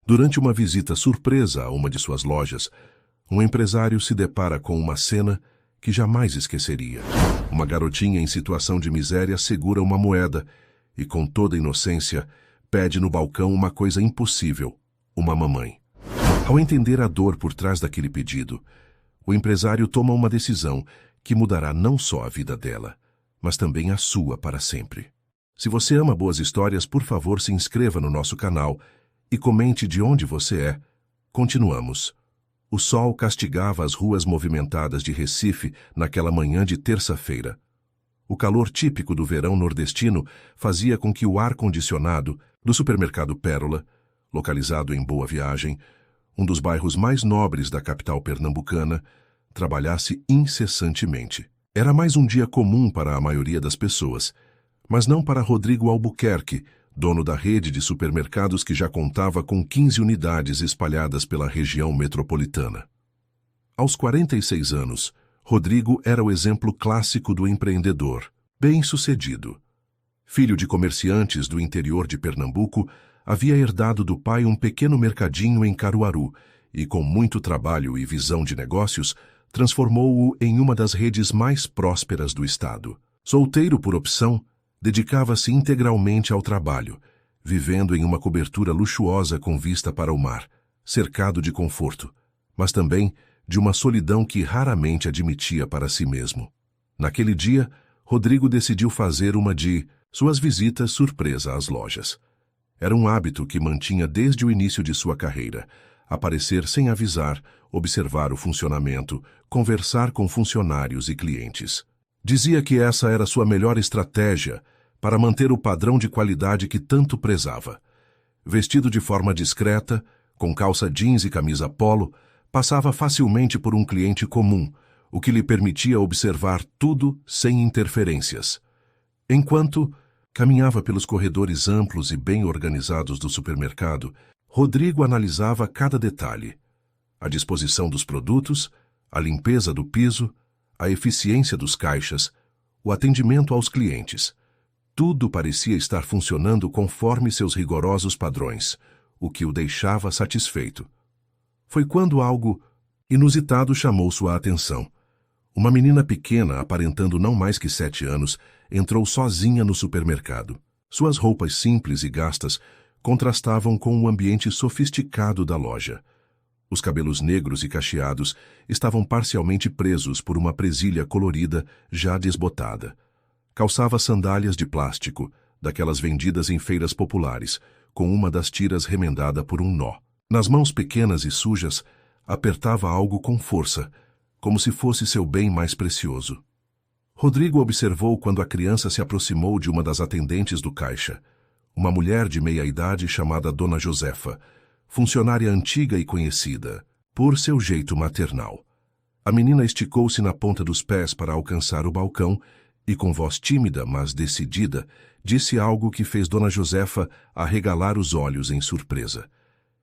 Durante uma visita surpresa a uma de suas lojas, um empresário se depara com uma cena que jamais esqueceria. Uma garotinha em situação de miséria segura uma moeda e, com toda inocência, pede no balcão uma coisa impossível: uma mamãe. Ao entender a dor por trás daquele pedido, o empresário toma uma decisão que mudará não só a vida dela, mas também a sua para sempre. Se você ama boas histórias, por favor, se inscreva no nosso canal e comente de onde você é. Continuamos. O sol castigava as ruas movimentadas de Recife naquela manhã de terça-feira. O calor típico do verão nordestino fazia com que o ar-condicionado do supermercado Pérola, localizado em Boa Viagem, um dos bairros mais nobres da capital pernambucana, trabalhasse incessantemente. Era mais um dia comum para a maioria das pessoas, mas não para Rodrigo Albuquerque, dono da rede de supermercados que já contava com 15 unidades espalhadas pela região metropolitana. Aos 46 anos, Rodrigo era o exemplo clássico do empreendedor, bem-sucedido. Filho de comerciantes do interior de Pernambuco, havia herdado do pai um pequeno mercadinho em Caruaru e, com muito trabalho e visão de negócios, transformou-o em uma das redes mais prósperas do estado. Solteiro por opção, dedicava-se integralmente ao trabalho, vivendo em uma cobertura luxuosa com vista para o mar, cercado de conforto, mas também de uma solidão que raramente admitia para si mesmo. Naquele dia, Rodrigo decidiu fazer uma de suas visitas surpresa às lojas. Era um hábito que mantinha desde o início de sua carreira: aparecer sem avisar, observar o funcionamento, conversar com funcionários e clientes. Dizia que essa era sua melhor estratégia para manter o padrão de qualidade que tanto prezava. Vestido de forma discreta, com calça jeans e camisa polo, passava facilmente por um cliente comum, o que lhe permitia observar tudo sem interferências. Enquanto caminhava pelos corredores amplos e bem organizados do supermercado, Rodrigo analisava cada detalhe: a disposição dos produtos, a limpeza do piso, a eficiência dos caixas, o atendimento aos clientes. Tudo parecia estar funcionando conforme seus rigorosos padrões, o que o deixava satisfeito. Foi quando algo inusitado chamou sua atenção. Uma menina pequena, aparentando não mais que 7 anos, entrou sozinha no supermercado. Suas roupas simples e gastas contrastavam com o ambiente sofisticado da loja. Os cabelos negros e cacheados estavam parcialmente presos por uma presilha colorida já desbotada. Calçava sandálias de plástico, daquelas vendidas em feiras populares, com uma das tiras remendada por um nó. Nas mãos pequenas e sujas, apertava algo com força, como se fosse seu bem mais precioso. Rodrigo observou quando a criança se aproximou de uma das atendentes do caixa, uma mulher de meia-idade chamada Dona Josefa, funcionária antiga e conhecida por seu jeito maternal. A menina esticou-se na ponta dos pés para alcançar o balcão e, com voz tímida, mas decidida, disse algo que fez Dona Josefa arregalar os olhos em surpresa.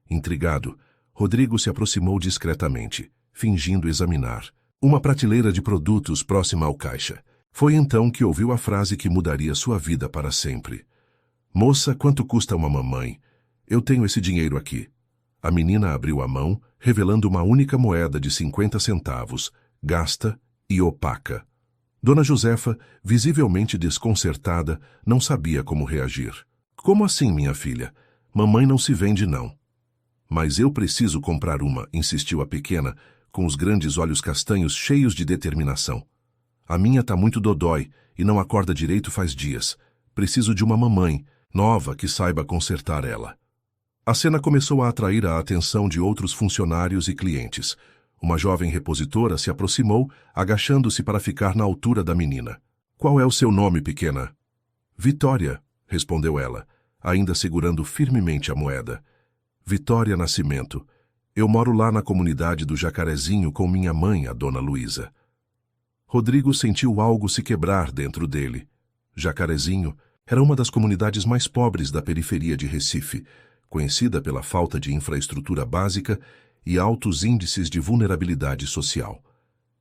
Intrigado, Rodrigo se aproximou discretamente, fingindo examinar uma prateleira de produtos próxima ao caixa. Foi então que ouviu a frase que mudaria sua vida para sempre. "Moça, quanto custa uma mamãe? Eu tenho esse dinheiro aqui." A menina abriu a mão, revelando uma única moeda de 50 centavos, gasta e opaca. Dona Josefa, visivelmente desconcertada, não sabia como reagir. "Como assim, minha filha? Mamãe não se vende, não." "Mas eu preciso comprar uma", insistiu a pequena, com os grandes olhos castanhos cheios de determinação. "A minha tá muito dodói e não acorda direito faz dias. Preciso de uma mamãe nova que saiba consertar ela." A cena começou a atrair a atenção de outros funcionários e clientes. Uma jovem repositora se aproximou, agachando-se para ficar na altura da menina. "Qual é o seu nome, pequena?" "Vitória", respondeu ela, ainda segurando firmemente a moeda. "Vitória Nascimento. Eu moro lá na comunidade do Jacarezinho com minha mãe, a Dona Luísa." Rodrigo sentiu algo se quebrar dentro dele. Jacarezinho era uma das comunidades mais pobres da periferia de Recife, conhecida pela falta de infraestrutura básica e altos índices de vulnerabilidade social.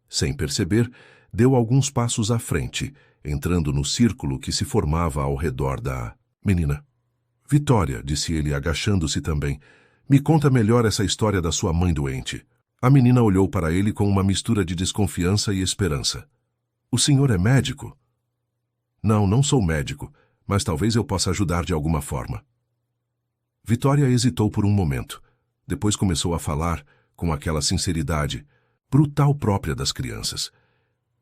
Sem perceber, deu alguns passos à frente, entrando no círculo que se formava ao redor da menina. "Vitória", disse ele, agachando-se também, Me conta melhor essa história da sua mãe doente. A menina olhou para ele com uma mistura de desconfiança e esperança. O senhor é médico? Não, não sou médico, mas talvez eu possa ajudar de alguma forma. Vitória hesitou por um momento. Depois começou a falar com aquela sinceridade brutal própria das crianças.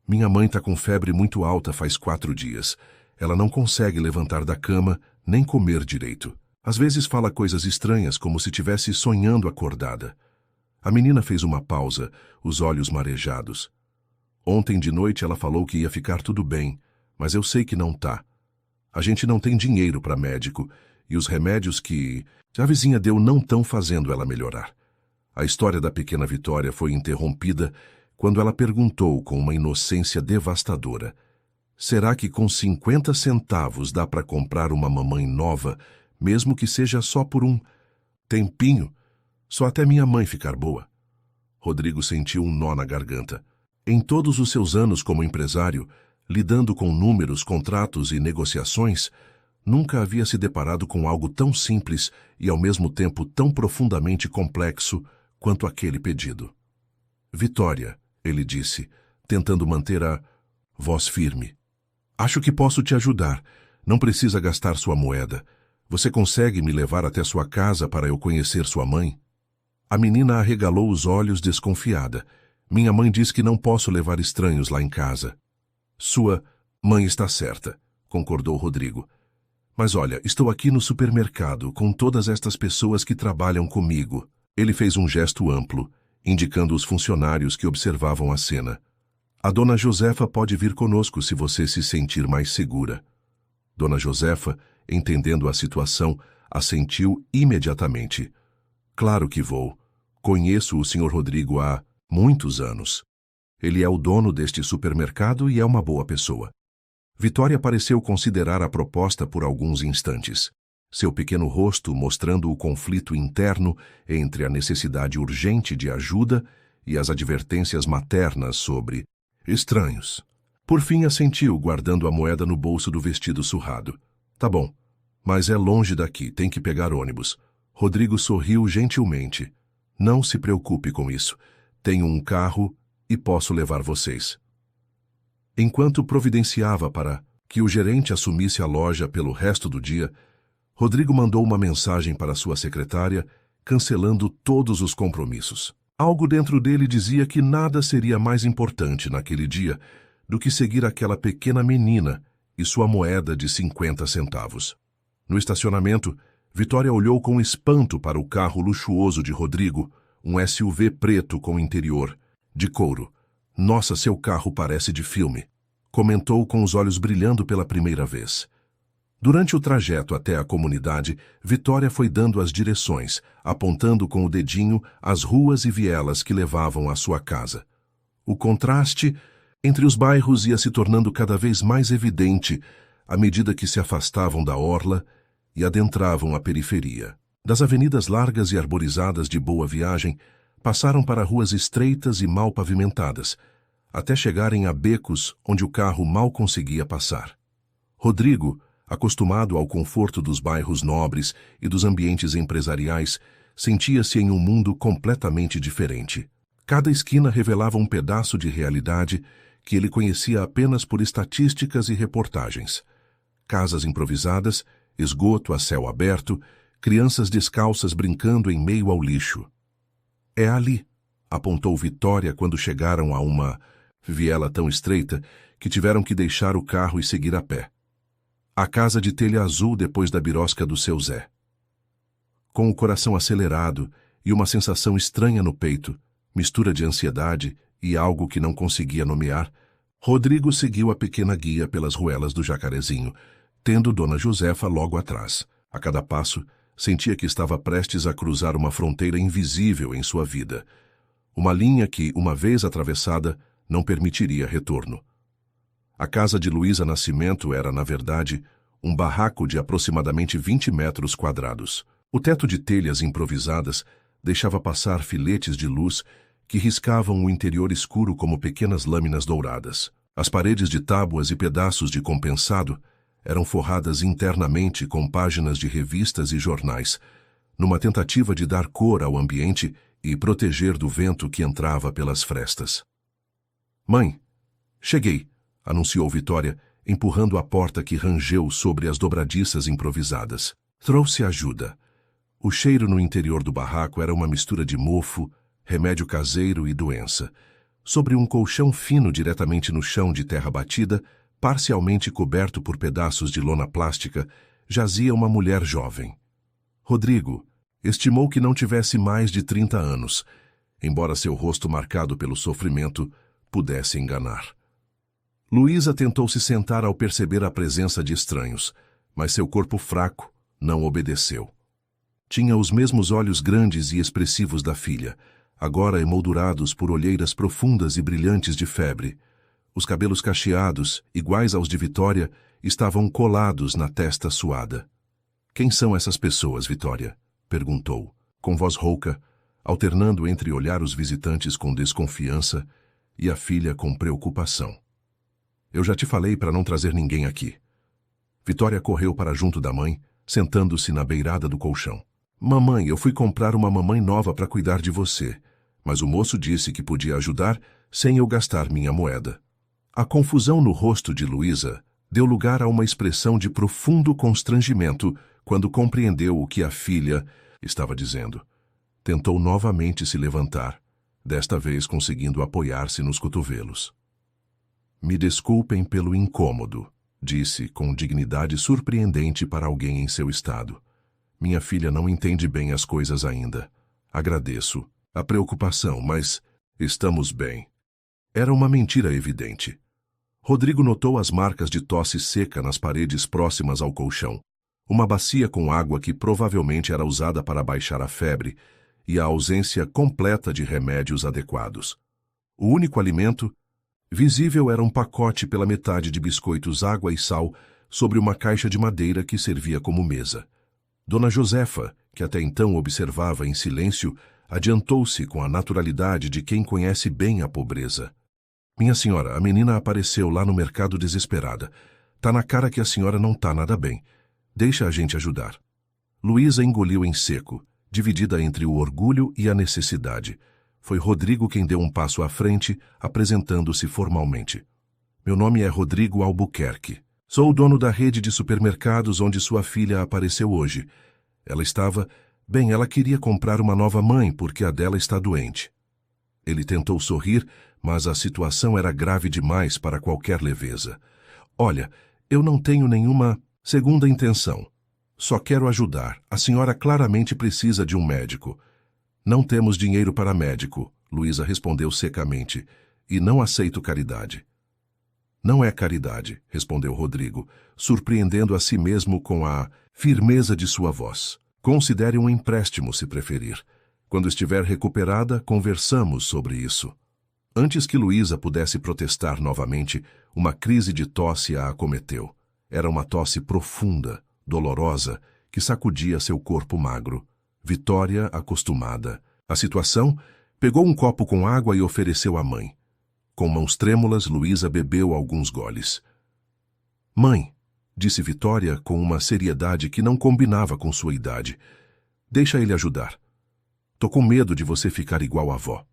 Minha mãe está com febre muito alta faz 4 dias. Ela não consegue levantar da cama nem comer direito. Às vezes fala coisas estranhas, como se estivesse sonhando acordada. A menina fez uma pausa, os olhos marejados. Ontem de noite ela falou que ia ficar tudo bem, mas eu sei que não tá. A gente não tem dinheiro para médico, e os remédios que a vizinha deu não estão fazendo ela melhorar. A história da pequena Vitória foi interrompida quando ela perguntou com uma inocência devastadora: será que com 50 centavos dá para comprar uma mamãe nova, mesmo que seja só por um tempinho? Só até minha mãe ficar boa. Rodrigo sentiu um nó na garganta. Em todos os seus anos como empresário, lidando com números, contratos e negociações, nunca havia se deparado com algo tão simples e ao mesmo tempo tão profundamente complexo quanto aquele pedido. Vitória, ele disse, tentando manter a voz firme. Acho que posso te ajudar. Não precisa gastar sua moeda. Você consegue me levar até sua casa para eu conhecer sua mãe? A menina arregalou os olhos desconfiada. Minha mãe diz que não posso levar estranhos lá em casa. Sua mãe está certa, concordou Rodrigo. Mas olha, estou aqui no supermercado com todas estas pessoas que trabalham comigo. Ele fez um gesto amplo, indicando os funcionários que observavam a cena. A dona Josefa pode vir conosco se você se sentir mais segura. Dona Josefa, entendendo a situação, assentiu imediatamente. Claro que vou. Conheço o Sr. Rodrigo há muitos anos. Ele é o dono deste supermercado e é uma boa pessoa. Vitória pareceu considerar a proposta por alguns instantes. Seu pequeno rosto mostrando o conflito interno entre a necessidade urgente de ajuda e as advertências maternas sobre estranhos. Por fim assentiu, guardando a moeda no bolso do vestido surrado. Tá bom, mas é longe daqui, tem que pegar ônibus. Rodrigo sorriu gentilmente. Não se preocupe com isso. Tenho um carro e posso levar vocês. Enquanto providenciava para que o gerente assumisse a loja pelo resto do dia, Rodrigo mandou uma mensagem para sua secretária, cancelando todos os compromissos. Algo dentro dele dizia que nada seria mais importante naquele dia do que seguir aquela pequena menina e sua moeda de 50 centavos. No estacionamento, Vitória olhou com espanto para o carro luxuoso de Rodrigo, um SUV preto com interior, de couro. Nossa, seu carro parece de filme, comentou com os olhos brilhando pela primeira vez. Durante o trajeto até a comunidade, Vitória foi dando as direções, apontando com o dedinho as ruas e vielas que levavam à sua casa. O contraste entre os bairros ia se tornando cada vez mais evidente à medida que se afastavam da orla e adentravam a periferia. Das avenidas largas e arborizadas de Boa Viagem, passaram para ruas estreitas e mal pavimentadas, até chegarem a becos onde o carro mal conseguia passar. Rodrigo, acostumado ao conforto dos bairros nobres e dos ambientes empresariais, sentia-se em um mundo completamente diferente. Cada esquina revelava um pedaço de realidade que ele conhecia apenas por estatísticas e reportagens. Casas improvisadas, esgoto a céu aberto, crianças descalças brincando em meio ao lixo. É ali, apontou Vitória quando chegaram a uma viela tão estreita que tiveram que deixar o carro e seguir a pé. A casa de telha azul depois da birosca do seu Zé. Com o coração acelerado e uma sensação estranha no peito, mistura de ansiedade e algo que não conseguia nomear, Rodrigo seguiu a pequena guia pelas ruelas do Jacarezinho, tendo Dona Josefa logo atrás. A cada passo, sentia que estava prestes a cruzar uma fronteira invisível em sua vida. Uma linha que, uma vez atravessada, não permitiria retorno. A casa de Luísa Nascimento era, na verdade, um barraco de aproximadamente 20 metros quadrados. O teto de telhas improvisadas deixava passar filetes de luz que riscavam o interior escuro como pequenas lâminas douradas. As paredes de tábuas e pedaços de compensado eram forradas internamente com páginas de revistas e jornais, numa tentativa de dar cor ao ambiente e proteger do vento que entrava pelas frestas. "Mãe, cheguei", anunciou Vitória, empurrando a porta que rangeu sobre as dobradiças improvisadas. Trouxe ajuda. O cheiro no interior do barraco era uma mistura de mofo, remédio caseiro e doença. Sobre um colchão fino diretamente no chão de terra batida, parcialmente coberto por pedaços de lona plástica, jazia uma mulher jovem. Rodrigo estimou que não tivesse mais de 30 anos, embora seu rosto marcado pelo sofrimento pudesse enganar. Luísa tentou se sentar ao perceber a presença de estranhos, mas seu corpo fraco não obedeceu. Tinha os mesmos olhos grandes e expressivos da filha, agora emoldurados por olheiras profundas e brilhantes de febre. Os cabelos cacheados, iguais aos de Vitória, estavam colados na testa suada. "Quem são essas pessoas, Vitória?" perguntou, com voz rouca, alternando entre olhar os visitantes com desconfiança e a filha com preocupação. "Eu já te falei para não trazer ninguém aqui." Vitória correu para junto da mãe, sentando-se na beirada do colchão. "Mamãe, eu fui comprar uma mamãe nova para cuidar de você, mas o moço disse que podia ajudar sem eu gastar minha moeda." A confusão no rosto de Luísa deu lugar a uma expressão de profundo constrangimento quando compreendeu o que a filha estava dizendo. Tentou novamente se levantar, desta vez conseguindo apoiar-se nos cotovelos. "Me desculpem pelo incômodo", disse com dignidade surpreendente para alguém em seu estado. "Minha filha não entende bem as coisas ainda. Agradeço a preocupação, mas estamos bem." Era uma mentira evidente. Rodrigo notou as marcas de tosse seca nas paredes próximas ao colchão, uma bacia com água que provavelmente era usada para baixar a febre e a ausência completa de remédios adequados. O único alimento visível era um pacote pela metade de biscoitos água e sal sobre uma caixa de madeira que servia como mesa. Dona Josefa, que até então observava em silêncio, adiantou-se com a naturalidade de quem conhece bem a pobreza. "Minha senhora, a menina apareceu lá no mercado desesperada. Tá na cara que a senhora não tá nada bem. Deixa a gente ajudar." Luísa engoliu em seco, dividida entre o orgulho e a necessidade. Foi Rodrigo quem deu um passo à frente, apresentando-se formalmente. "Meu nome é Rodrigo Albuquerque. Sou o dono da rede de supermercados onde sua filha apareceu hoje. Ela estava... Bem, ela queria comprar uma nova mãe porque a dela está doente." Ele tentou sorrir, mas a situação era grave demais para qualquer leveza. "Olha, eu não tenho nenhuma segunda intenção. Só quero ajudar. A senhora claramente precisa de um médico." "Não temos dinheiro para médico", Luísa respondeu secamente, "e não aceito caridade." "Não é caridade", respondeu Rodrigo, surpreendendo a si mesmo com a firmeza de sua voz. "Considere um empréstimo, se preferir. Quando estiver recuperada, conversamos sobre isso." Antes que Luísa pudesse protestar novamente, uma crise de tosse a acometeu. Era uma tosse profunda, dolorosa, que sacudia seu corpo magro. Vitória, acostumada à situação, pegou um copo com água e ofereceu à mãe. Com mãos trêmulas, Luísa bebeu alguns goles. "Mãe", disse Vitória com uma seriedade que não combinava com sua idade, "deixa ele ajudar. Tô com medo de você ficar igual à avó."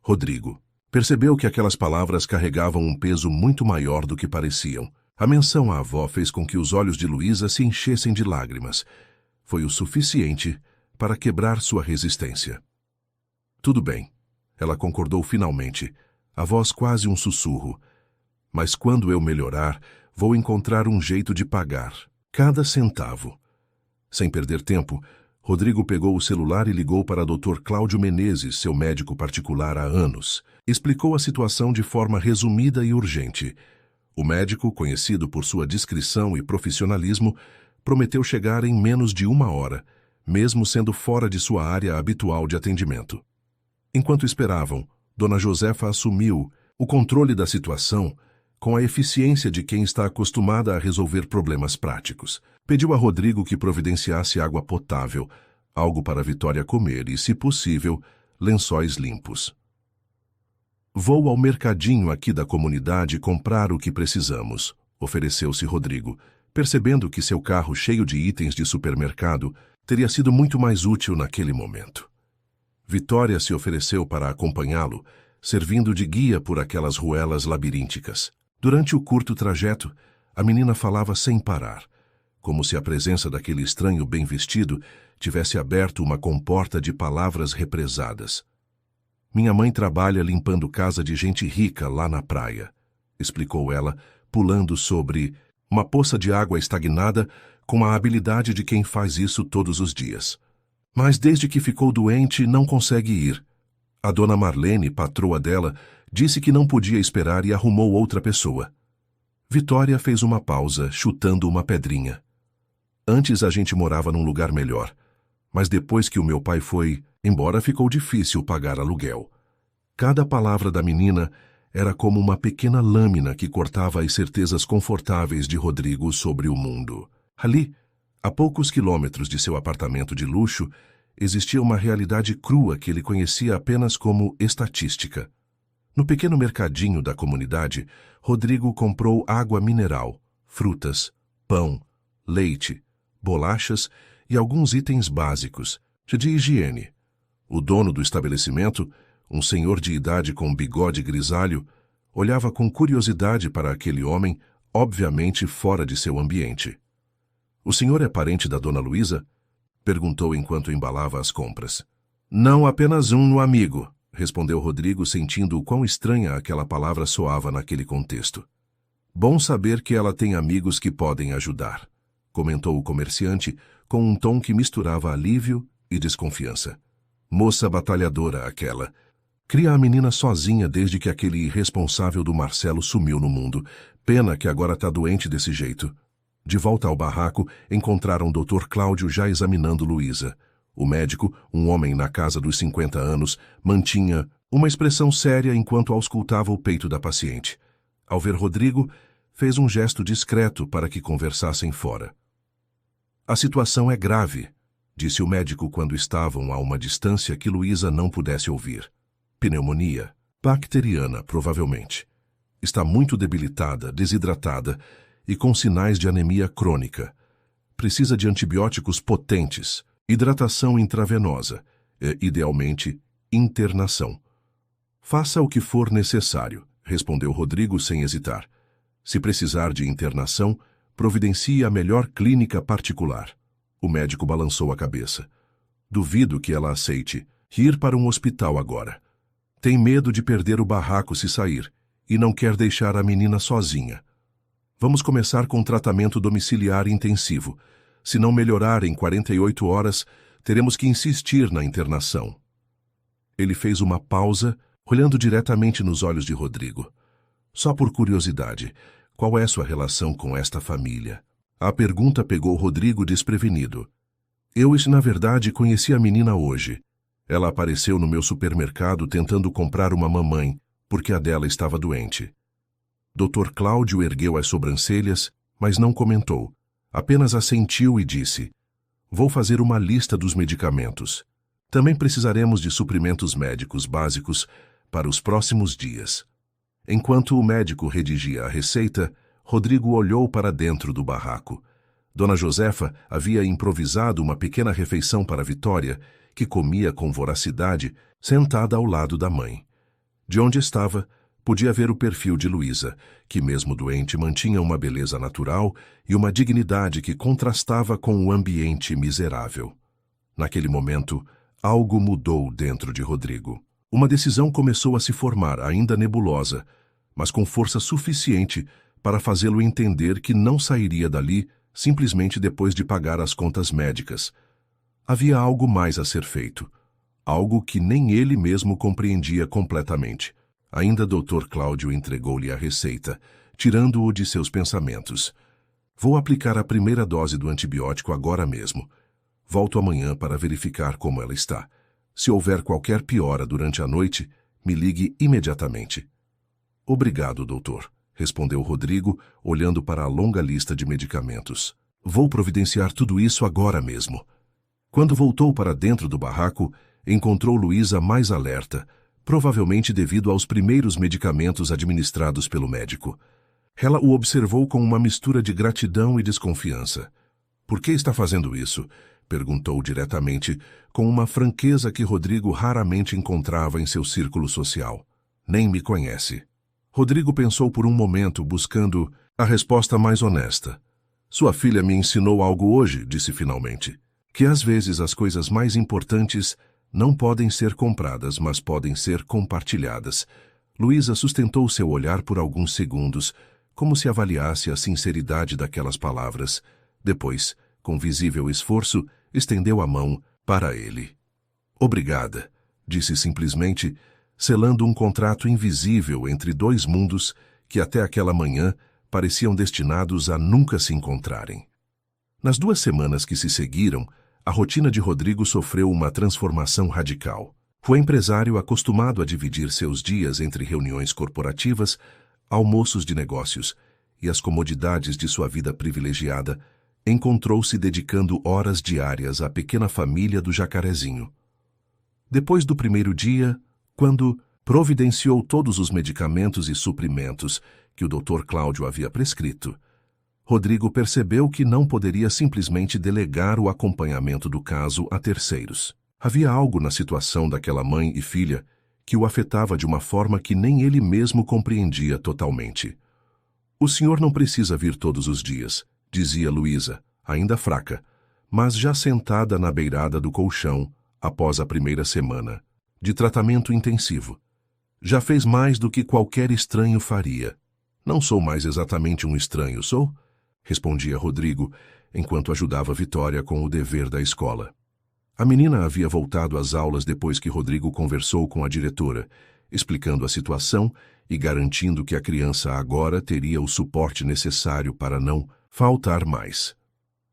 Rodrigo percebeu que aquelas palavras carregavam um peso muito maior do que pareciam. A menção à avó fez com que os olhos de Luísa se enchessem de lágrimas. Foi o suficiente para quebrar sua resistência. "Tudo bem", ela concordou finalmente, a voz quase um sussurro. "Mas quando eu melhorar, vou encontrar um jeito de pagar cada centavo." Sem perder tempo, Rodrigo pegou o celular e ligou para Dr. Cláudio Menezes, seu médico particular há anos. Explicou a situação de forma resumida e urgente. O médico, conhecido por sua discrição e profissionalismo, prometeu chegar em menos de 1 hora, mesmo sendo fora de sua área habitual de atendimento. Enquanto esperavam, Dona Josefa assumiu o controle da situação com a eficiência de quem está acostumada a resolver problemas práticos. Pediu a Rodrigo que providenciasse água potável, algo para Vitória comer e, se possível, lençóis limpos. "Vou ao mercadinho aqui da comunidade comprar o que precisamos", ofereceu-se Rodrigo, percebendo que seu carro cheio de itens de supermercado teria sido muito mais útil naquele momento. Vitória se ofereceu para acompanhá-lo, servindo de guia por aquelas ruelas labirínticas. Durante o curto trajeto, a menina falava sem parar, como se a presença daquele estranho bem vestido tivesse aberto uma comporta de palavras represadas. Minha mãe trabalha limpando casa de gente rica lá na praia, explicou ela, pulando sobre uma poça de água estagnada com a habilidade de quem faz isso todos os dias. Mas desde que ficou doente, não consegue ir. A dona Marlene, patroa dela, disse que não podia esperar e arrumou outra pessoa. Vitória fez uma pausa, chutando uma pedrinha. Antes a gente morava num lugar melhor, mas depois que o meu pai foi embora ficou difícil pagar aluguel. Cada palavra da menina era como uma pequena lâmina que cortava as certezas confortáveis de Rodrigo sobre o mundo. Ali, a poucos quilômetros de seu apartamento de luxo, existia uma realidade crua que ele conhecia apenas como estatística. No pequeno mercadinho da comunidade, Rodrigo comprou água mineral, frutas, pão, leite, bolachas e alguns itens básicos de higiene. O dono do estabelecimento, um senhor de idade com bigode grisalho, olhava com curiosidade para aquele homem, obviamente fora de seu ambiente. "O senhor é parente da dona Luísa?" perguntou enquanto embalava as compras. "Não, apenas um amigo", respondeu Rodrigo, sentindo o quão estranha aquela palavra soava naquele contexto. "Bom saber que ela tem amigos que podem ajudar", comentou o comerciante com um tom que misturava alívio e desconfiança. Moça batalhadora aquela. Cria a menina sozinha desde que aquele irresponsável do Marcelo sumiu no mundo. Pena que agora tá doente desse jeito. De volta ao barraco, encontraram Dr. Cláudio já examinando Luísa. O médico, um homem na casa dos 50 anos, mantinha uma expressão séria enquanto auscultava o peito da paciente. Ao ver Rodrigo, fez um gesto discreto para que conversassem fora. "A situação é grave", disse o médico quando estavam a uma distância que Luísa não pudesse ouvir. "Pneumonia, bacteriana, provavelmente. Está muito debilitada, desidratada e com sinais de anemia crônica. Precisa de antibióticos potentes, hidratação intravenosa e, idealmente, internação." "Faça o que for necessário", respondeu Rodrigo sem hesitar. "Se precisar de internação, providencie a melhor clínica particular." O médico balançou a cabeça. "Duvido que ela aceite ir para um hospital agora. Tem medo de perder o barraco se sair e não quer deixar a menina sozinha. Vamos começar com tratamento domiciliar intensivo. Se não melhorar em 48 horas, teremos que insistir na internação." Ele fez uma pausa, olhando diretamente nos olhos de Rodrigo. "Só por curiosidade, qual é sua relação com esta família?" A pergunta pegou Rodrigo desprevenido. "Eu, na verdade, conheci a menina hoje. Ela apareceu no meu supermercado tentando comprar uma mamãe, porque a dela estava doente." Dr. Cláudio ergueu as sobrancelhas, mas não comentou. Apenas assentiu e disse: "Vou fazer uma lista dos medicamentos. Também precisaremos de suprimentos médicos básicos para os próximos dias." Enquanto o médico redigia a receita, Rodrigo olhou para dentro do barraco. Dona Josefa havia improvisado uma pequena refeição para Vitória, que comia com voracidade, sentada ao lado da mãe. De onde estava, podia ver o perfil de Luísa, que mesmo doente mantinha uma beleza natural e uma dignidade que contrastava com o ambiente miserável. Naquele momento, algo mudou dentro de Rodrigo. Uma decisão começou a se formar, ainda nebulosa, mas com força suficiente para fazê-lo entender que não sairia dali simplesmente depois de pagar as contas médicas. Havia algo mais a ser feito, algo que nem ele mesmo compreendia completamente. Ainda Dr. Cláudio entregou-lhe a receita, tirando-o de seus pensamentos. "Vou aplicar a primeira dose do antibiótico agora mesmo. Volto amanhã para verificar como ela está. Se houver qualquer piora durante a noite, me ligue imediatamente." "Obrigado, doutor", respondeu Rodrigo, olhando para a longa lista de medicamentos. "Vou providenciar tudo isso agora mesmo." Quando voltou para dentro do barraco, encontrou Luísa mais alerta, provavelmente devido aos primeiros medicamentos administrados pelo médico. Ela o observou com uma mistura de gratidão e desconfiança. "Por que está fazendo isso?" Perguntou diretamente, com uma franqueza que Rodrigo raramente encontrava em seu círculo social. Nem me conhece. Rodrigo pensou por um momento, buscando a resposta mais honesta. Sua filha me ensinou algo hoje, disse finalmente. Que às vezes as coisas mais importantes não podem ser compradas, mas podem ser compartilhadas. Luísa sustentou seu olhar por alguns segundos, como se avaliasse a sinceridade daquelas palavras. Depois, com visível esforço, estendeu a mão para ele. Obrigada, disse simplesmente, selando um contrato invisível entre dois mundos que até aquela manhã pareciam destinados a nunca se encontrarem. Nas 2 semanas que se seguiram, a rotina de Rodrigo sofreu uma transformação radical. O empresário, acostumado a dividir seus dias entre reuniões corporativas, almoços de negócios e as comodidades de sua vida privilegiada, encontrou-se dedicando horas diárias à pequena família do Jacarezinho. Depois do primeiro dia, quando providenciou todos os medicamentos e suprimentos que o Dr. Cláudio havia prescrito, Rodrigo percebeu que não poderia simplesmente delegar o acompanhamento do caso a terceiros. Havia algo na situação daquela mãe e filha que o afetava de uma forma que nem ele mesmo compreendia totalmente. O senhor não precisa vir todos os dias, dizia Luísa, ainda fraca, mas já sentada na beirada do colchão após a primeira semana de tratamento intensivo. Já fez mais do que qualquer estranho faria. Não sou mais exatamente um estranho, sou? Respondia Rodrigo, enquanto ajudava Vitória com o dever da escola. A menina havia voltado às aulas depois que Rodrigo conversou com a diretora, explicando a situação e garantindo que a criança agora teria o suporte necessário para não faltar mais.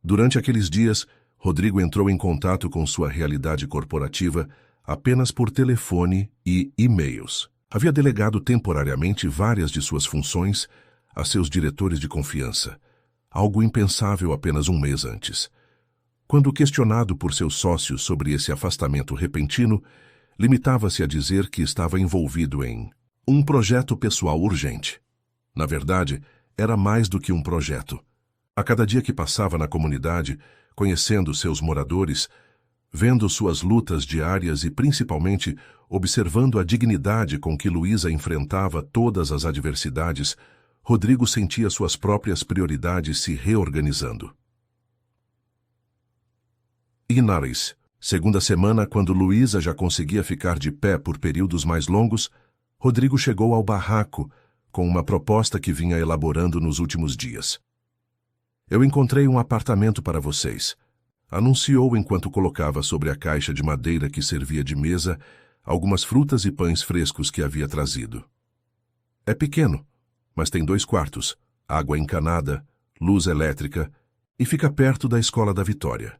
Durante aqueles dias, Rodrigo entrou em contato com sua realidade corporativa apenas por telefone e e-mails. Havia delegado temporariamente várias de suas funções a seus diretores de confiança, algo impensável apenas um mês antes. Quando questionado por seus sócios sobre esse afastamento repentino, limitava-se a dizer que estava envolvido em um projeto pessoal urgente. Na verdade, era mais do que um projeto. A cada dia que passava na comunidade, conhecendo seus moradores, vendo suas lutas diárias e, principalmente, observando a dignidade com que Luísa enfrentava todas as adversidades, Rodrigo sentia suas próprias prioridades se reorganizando. Inares, segunda semana, quando Luísa já conseguia ficar de pé por períodos mais longos, Rodrigo chegou ao barraco com uma proposta que vinha elaborando nos últimos dias. Eu encontrei um apartamento para vocês, anunciou enquanto colocava sobre a caixa de madeira que servia de mesa algumas frutas e pães frescos que havia trazido. É pequeno, mas tem 2 quartos, água encanada, luz elétrica e fica perto da escola da Vitória.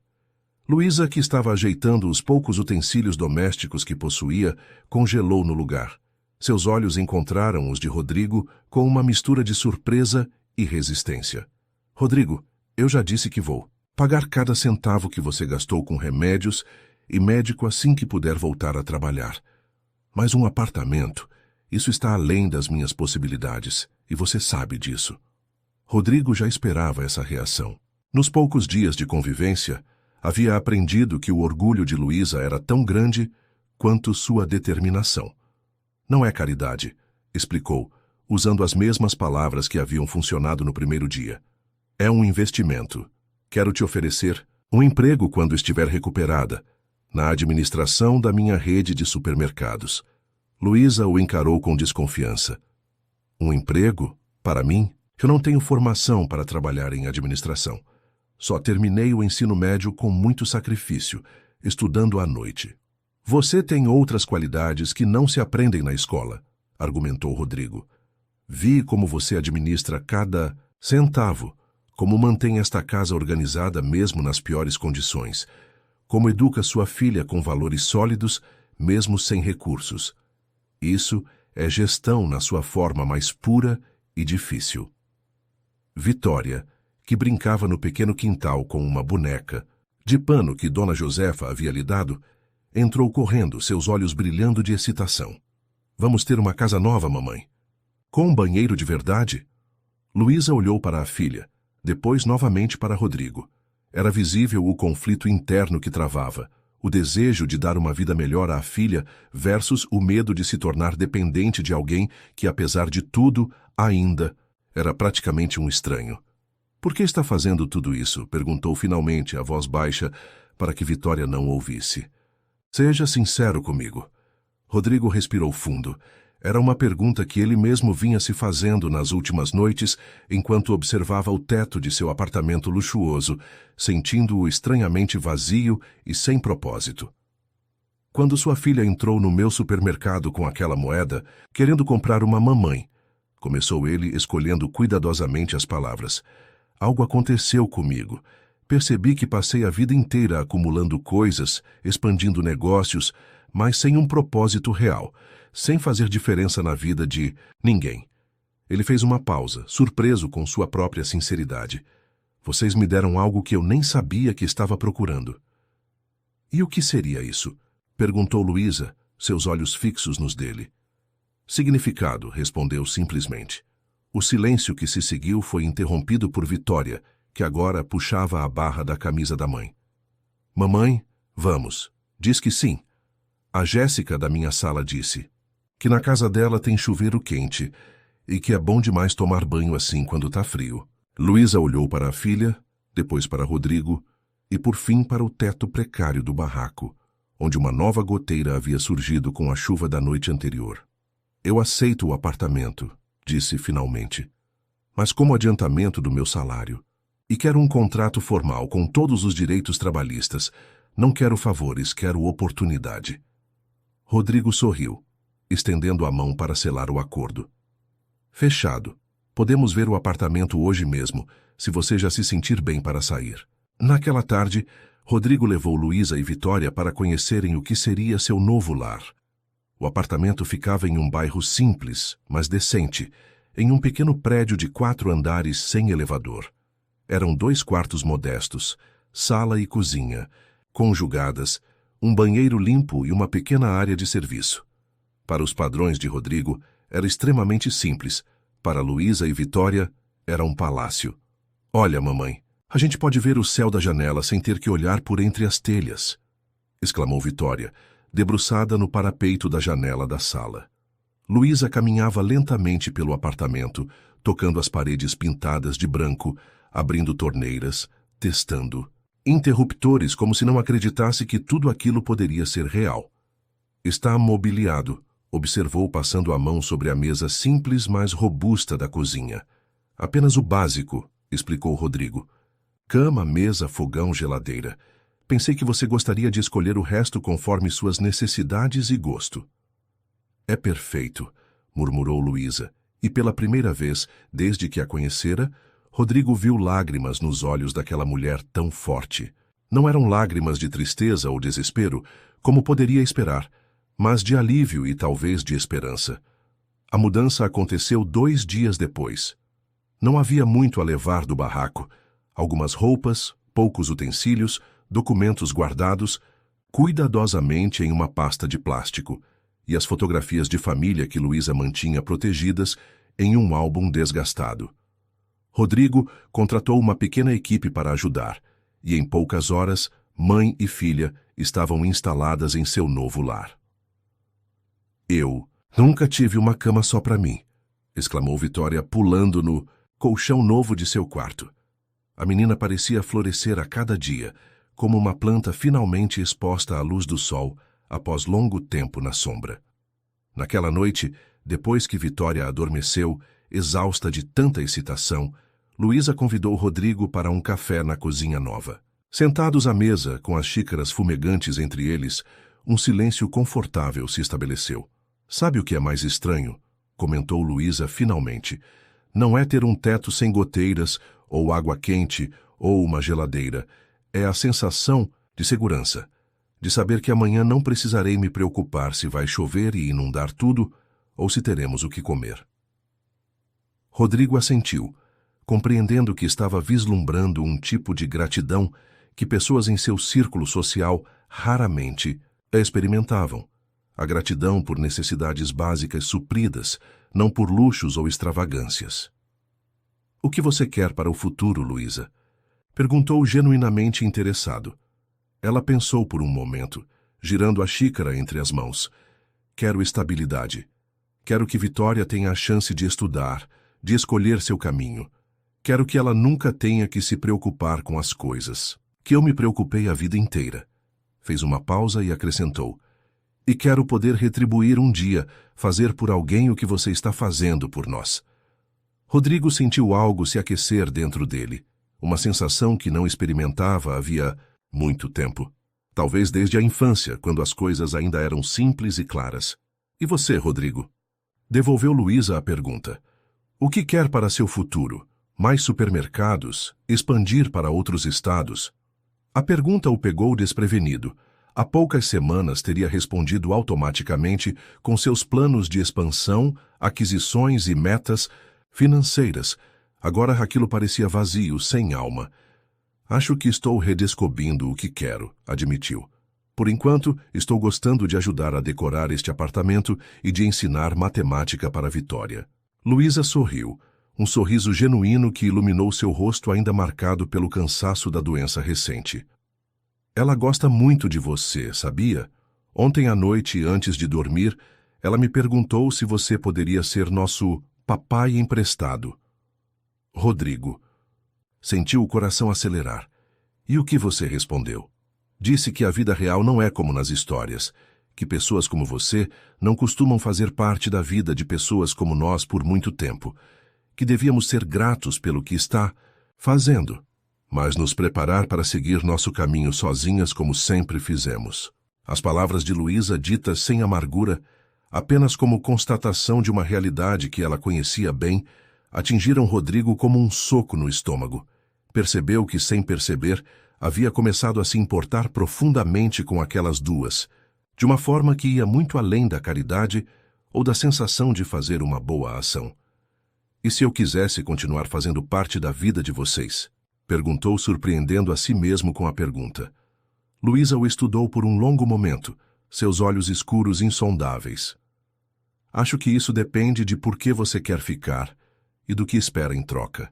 Luísa, que estava ajeitando os poucos utensílios domésticos que possuía, congelou no lugar. Seus olhos encontraram os de Rodrigo com uma mistura de surpresa e resistência. Rodrigo, eu já disse que vou pagar cada centavo que você gastou com remédios e médico assim que puder voltar a trabalhar. Mas um apartamento, isso está além das minhas possibilidades, e você sabe disso. Rodrigo já esperava essa reação. Nos poucos dias de convivência, havia aprendido que o orgulho de Luísa era tão grande quanto sua determinação. Não é caridade, explicou, usando as mesmas palavras que haviam funcionado no primeiro dia. É um investimento. Quero te oferecer um emprego quando estiver recuperada, na administração da minha rede de supermercados. Luísa o encarou com desconfiança. Um emprego? Para mim? Eu não tenho formação para trabalhar em administração. Só terminei o ensino médio com muito sacrifício, estudando à noite. Você tem outras qualidades que não se aprendem na escola, argumentou Rodrigo. Vi como você administra cada centavo, como mantém esta casa organizada mesmo nas piores condições, como educa sua filha com valores sólidos, mesmo sem recursos. Isso é gestão na sua forma mais pura e difícil. Vitória, que brincava no pequeno quintal com uma boneca, de pano que Dona Josefa havia lhe dado, entrou correndo, seus olhos brilhando de excitação. Vamos ter uma casa nova, mamãe. Com um banheiro de verdade? Luísa olhou para a filha, depois novamente para Rodrigo. Era visível o conflito interno que travava, o desejo de dar uma vida melhor à filha versus o medo de se tornar dependente de alguém que, apesar de tudo, ainda era praticamente um estranho. "Por que está fazendo tudo isso?" perguntou finalmente, a voz baixa, para que Vitória não ouvisse. "Seja sincero comigo." Rodrigo respirou fundo. Era uma pergunta que ele mesmo vinha se fazendo nas últimas noites, enquanto observava o teto de seu apartamento luxuoso, sentindo-o estranhamente vazio e sem propósito. "Quando sua filha entrou no meu supermercado com aquela moeda, querendo comprar uma mamãe," começou ele, escolhendo cuidadosamente as palavras, "algo aconteceu comigo. Percebi que passei a vida inteira acumulando coisas, expandindo negócios, mas sem um propósito real, sem fazer diferença na vida de ninguém." Ele fez uma pausa, surpreso com sua própria sinceridade. "Vocês me deram algo que eu nem sabia que estava procurando." "E o que seria isso?" perguntou Luísa, seus olhos fixos nos dele. "Significado", respondeu simplesmente. O silêncio que se seguiu foi interrompido por Vitória, que agora puxava a barra da camisa da mãe. "Mamãe, vamos." "Diz que sim." "A Jéssica da minha sala disse que na casa dela tem chuveiro quente e que é bom demais tomar banho assim quando tá frio." Luísa olhou para a filha, depois para Rodrigo e por fim para o teto precário do barraco, onde uma nova goteira havia surgido com a chuva da noite anterior. "Eu aceito o apartamento", disse finalmente, "mas como adiantamento do meu salário. E quero um contrato formal com todos os direitos trabalhistas. Não quero favores, quero oportunidade." Rodrigo sorriu, estendendo a mão para selar o acordo. "Fechado. Podemos ver o apartamento hoje mesmo, se você já se sentir bem para sair." Naquela tarde, Rodrigo levou Luísa e Vitória para conhecerem o que seria seu novo lar. O apartamento ficava em um bairro simples, mas decente, em um pequeno prédio de 4 andares sem elevador. Eram 2 quartos modestos, sala e cozinha, conjugadas, um banheiro limpo e uma pequena área de serviço. Para os padrões de Rodrigo, era extremamente simples. Para Luísa e Vitória, era um palácio. "Olha, mamãe, a gente pode ver o céu da janela sem ter que olhar por entre as telhas", exclamou Vitória, debruçada no parapeito da janela da sala. Luísa caminhava lentamente pelo apartamento, tocando as paredes pintadas de branco, abrindo torneiras, testando interruptores como se não acreditasse que tudo aquilo poderia ser real. "Está mobiliado", observou passando a mão sobre a mesa simples, mas robusta da cozinha. "Apenas o básico", explicou Rodrigo. "Cama, mesa, fogão, geladeira. Pensei que você gostaria de escolher o resto conforme suas necessidades e gosto." "É perfeito", murmurou Luísa, e pela primeira vez, desde que a conhecera, Rodrigo viu lágrimas nos olhos daquela mulher tão forte. Não eram lágrimas de tristeza ou desespero, como poderia esperar, mas de alívio e talvez de esperança. A mudança aconteceu 2 dias depois. Não havia muito a levar do barraco. Algumas roupas, poucos utensílios, documentos guardados, cuidadosamente em uma pasta de plástico, e as fotografias de família que Luísa mantinha protegidas em um álbum desgastado. Rodrigo contratou uma pequena equipe para ajudar, e em poucas horas, mãe e filha estavam instaladas em seu novo lar. "Eu nunca tive uma cama só para mim", exclamou Vitória, pulando no colchão novo de seu quarto. A menina parecia florescer a cada dia, como uma planta finalmente exposta à luz do sol após longo tempo na sombra. Naquela noite, depois que Vitória adormeceu, exausta de tanta excitação, Luísa convidou Rodrigo para um café na cozinha nova. Sentados à mesa, com as xícaras fumegantes entre eles, um silêncio confortável se estabeleceu. "Sabe o que é mais estranho?", comentou Luísa finalmente. "Não é ter um teto sem goteiras, ou água quente, ou uma geladeira. É a sensação de segurança, de saber que amanhã não precisarei me preocupar se vai chover e inundar tudo, ou se teremos o que comer." Rodrigo assentiu, compreendendo que estava vislumbrando um tipo de gratidão que pessoas em seu círculo social raramente experimentavam. A gratidão por necessidades básicas supridas, não por luxos ou extravagâncias. "O que você quer para o futuro, Luísa?", Perguntou genuinamente interessado. Ela pensou por um momento, girando a xícara entre as mãos. Quero estabilidade. Quero que Vitória tenha a chance de estudar, de escolher seu caminho. Quero que ela nunca tenha que se preocupar com as coisas, que eu me preocupei a vida inteira. Fez uma pausa e acrescentou. E quero poder retribuir um dia, fazer por alguém o que você está fazendo por nós. Rodrigo sentiu algo se aquecer dentro dele, uma sensação que não experimentava havia muito tempo. Talvez desde a infância, quando as coisas ainda eram simples e claras. E você, Rodrigo? Devolveu Luísa a pergunta. O que quer para seu futuro? Mais supermercados? Expandir para outros estados? A pergunta o pegou desprevenido. Há poucas semanas teria respondido automaticamente com seus planos de expansão, aquisições e metas financeiras. Agora aquilo parecia vazio, sem alma. Acho que estou redescobrindo o que quero, admitiu. Por enquanto, estou gostando de ajudar a decorar este apartamento e de ensinar matemática para Vitória. Luísa sorriu, um sorriso genuíno que iluminou seu rosto ainda marcado pelo cansaço da doença recente. Ela gosta muito de você, sabia? Ontem à noite, antes de dormir, ela me perguntou se você poderia ser nosso papai emprestado. Rodrigo. Sentiu o coração acelerar. E o que você respondeu? Disse que a vida real não é como nas histórias, que pessoas como você não costumam fazer parte da vida de pessoas como nós por muito tempo, que devíamos ser gratos pelo que está fazendo, mas nos preparar para seguir nosso caminho sozinhas como sempre fizemos. As palavras de Luísa, ditas sem amargura, apenas como constatação de uma realidade que ela conhecia bem, atingiram Rodrigo como um soco no estômago. Percebeu que, sem perceber, havia começado a se importar profundamente com aquelas duas, de uma forma que ia muito além da caridade ou da sensação de fazer uma boa ação. E se eu quisesse continuar fazendo parte da vida de vocês? Perguntou, surpreendendo a si mesmo com a pergunta. Luísa o estudou por um longo momento, seus olhos escuros insondáveis. Acho que isso depende de por que você quer ficar e do que espera em troca.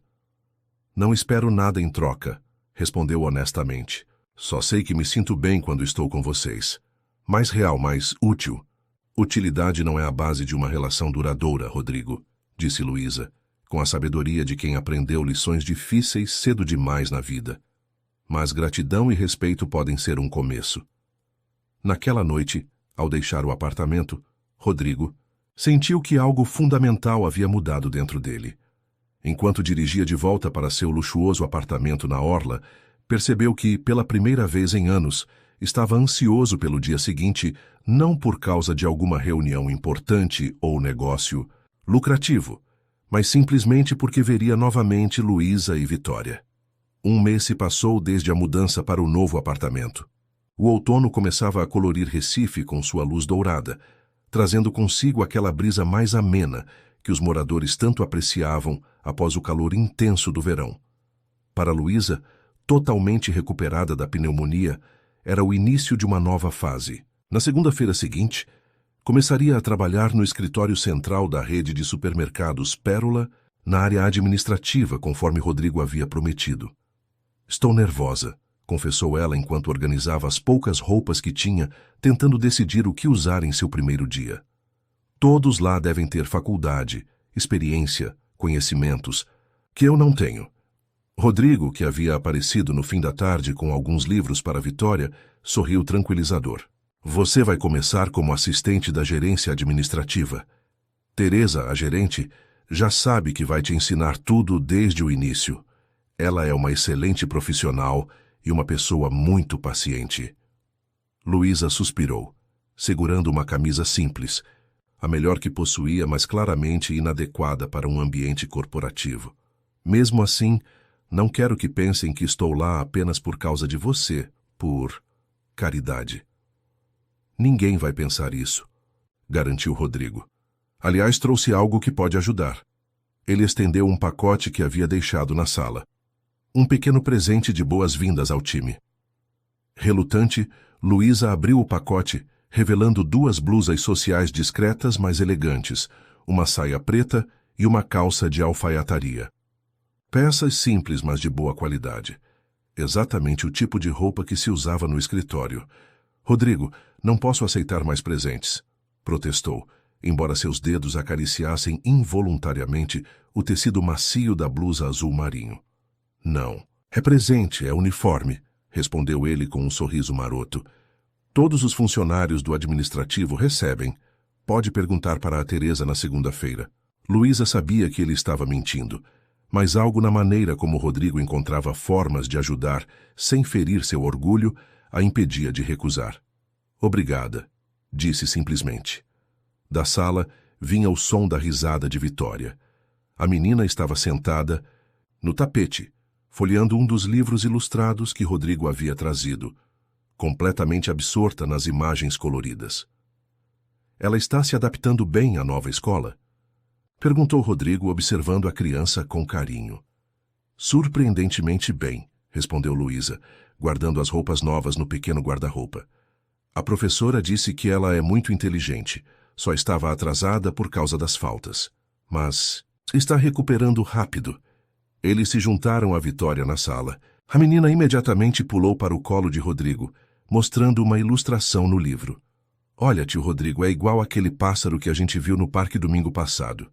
Não espero nada em troca, respondeu honestamente. Só sei que me sinto bem quando estou com vocês. Mais real, mais útil. Utilidade não é a base de uma relação duradoura, Rodrigo, disse Luísa, com a sabedoria de quem aprendeu lições difíceis cedo demais na vida. Mas gratidão e respeito podem ser um começo. Naquela noite, ao deixar o apartamento, Rodrigo sentiu que algo fundamental havia mudado dentro dele. Enquanto dirigia de volta para seu luxuoso apartamento na orla, percebeu que, pela primeira vez em anos, estava ansioso pelo dia seguinte, não por causa de alguma reunião importante ou negócio lucrativo, mas simplesmente porque veria novamente Luísa e Vitória. Um mês se passou desde a mudança para o novo apartamento. O outono começava a colorir Recife com sua luz dourada, trazendo consigo aquela brisa mais amena que os moradores tanto apreciavam após o calor intenso do verão. Para Luísa, totalmente recuperada da pneumonia, era o início de uma nova fase. Na segunda-feira seguinte, começaria a trabalhar no escritório central da rede de supermercados Pérola, na área administrativa, conforme Rodrigo havia prometido. Estou nervosa, confessou ela enquanto organizava as poucas roupas que tinha, tentando decidir o que usar em seu primeiro dia. Todos lá devem ter faculdade, experiência, conhecimentos, que eu não tenho. Rodrigo, que havia aparecido no fim da tarde com alguns livros para Vitória, sorriu tranquilizador. Você vai começar como assistente da gerência administrativa. Teresa, a gerente, já sabe que vai te ensinar tudo desde o início. Ela é uma excelente profissional e uma pessoa muito paciente. Luísa suspirou, segurando uma camisa simples, a melhor que possuía, mas claramente inadequada para um ambiente corporativo. Mesmo assim, não quero que pensem que estou lá apenas por causa de você, por caridade. Ninguém vai pensar isso, garantiu Rodrigo. Aliás, trouxe algo que pode ajudar. Ele estendeu um pacote que havia deixado na sala. Um pequeno presente de boas-vindas ao time. Relutante, Luísa abriu o pacote, revelando 2 blusas sociais discretas, mas elegantes, uma saia preta e uma calça de alfaiataria. Peças simples, mas de boa qualidade. exatamente o tipo de roupa que se usava no escritório. Rodrigo, não posso aceitar mais presentes, protestou, embora seus dedos acariciassem involuntariamente o tecido macio da blusa azul marinho. Não, é presente, é uniforme, respondeu ele com um sorriso maroto. Todos os funcionários do administrativo recebem. Pode perguntar para a Teresa na segunda-feira. Luísa sabia que ele estava mentindo, mas algo na maneira como Rodrigo encontrava formas de ajudar sem ferir seu orgulho a impedia de recusar. Obrigada, disse simplesmente. Da sala vinha o som da risada de Vitória. A menina estava sentada no tapete, folheando um dos livros ilustrados que Rodrigo havia trazido, completamente absorta nas imagens coloridas. Ela está se adaptando bem à nova escola? Perguntou Rodrigo, observando a criança com carinho. Surpreendentemente bem, respondeu Luísa, guardando as roupas novas no pequeno guarda-roupa. A professora disse que ela é muito inteligente, só estava atrasada por causa das faltas. Mas está recuperando rápido. Eles se juntaram à Vitória na sala. A menina imediatamente pulou para o colo de Rodrigo, mostrando uma ilustração no livro. Olha, tio Rodrigo, é igual aquele pássaro que a gente viu no parque domingo passado.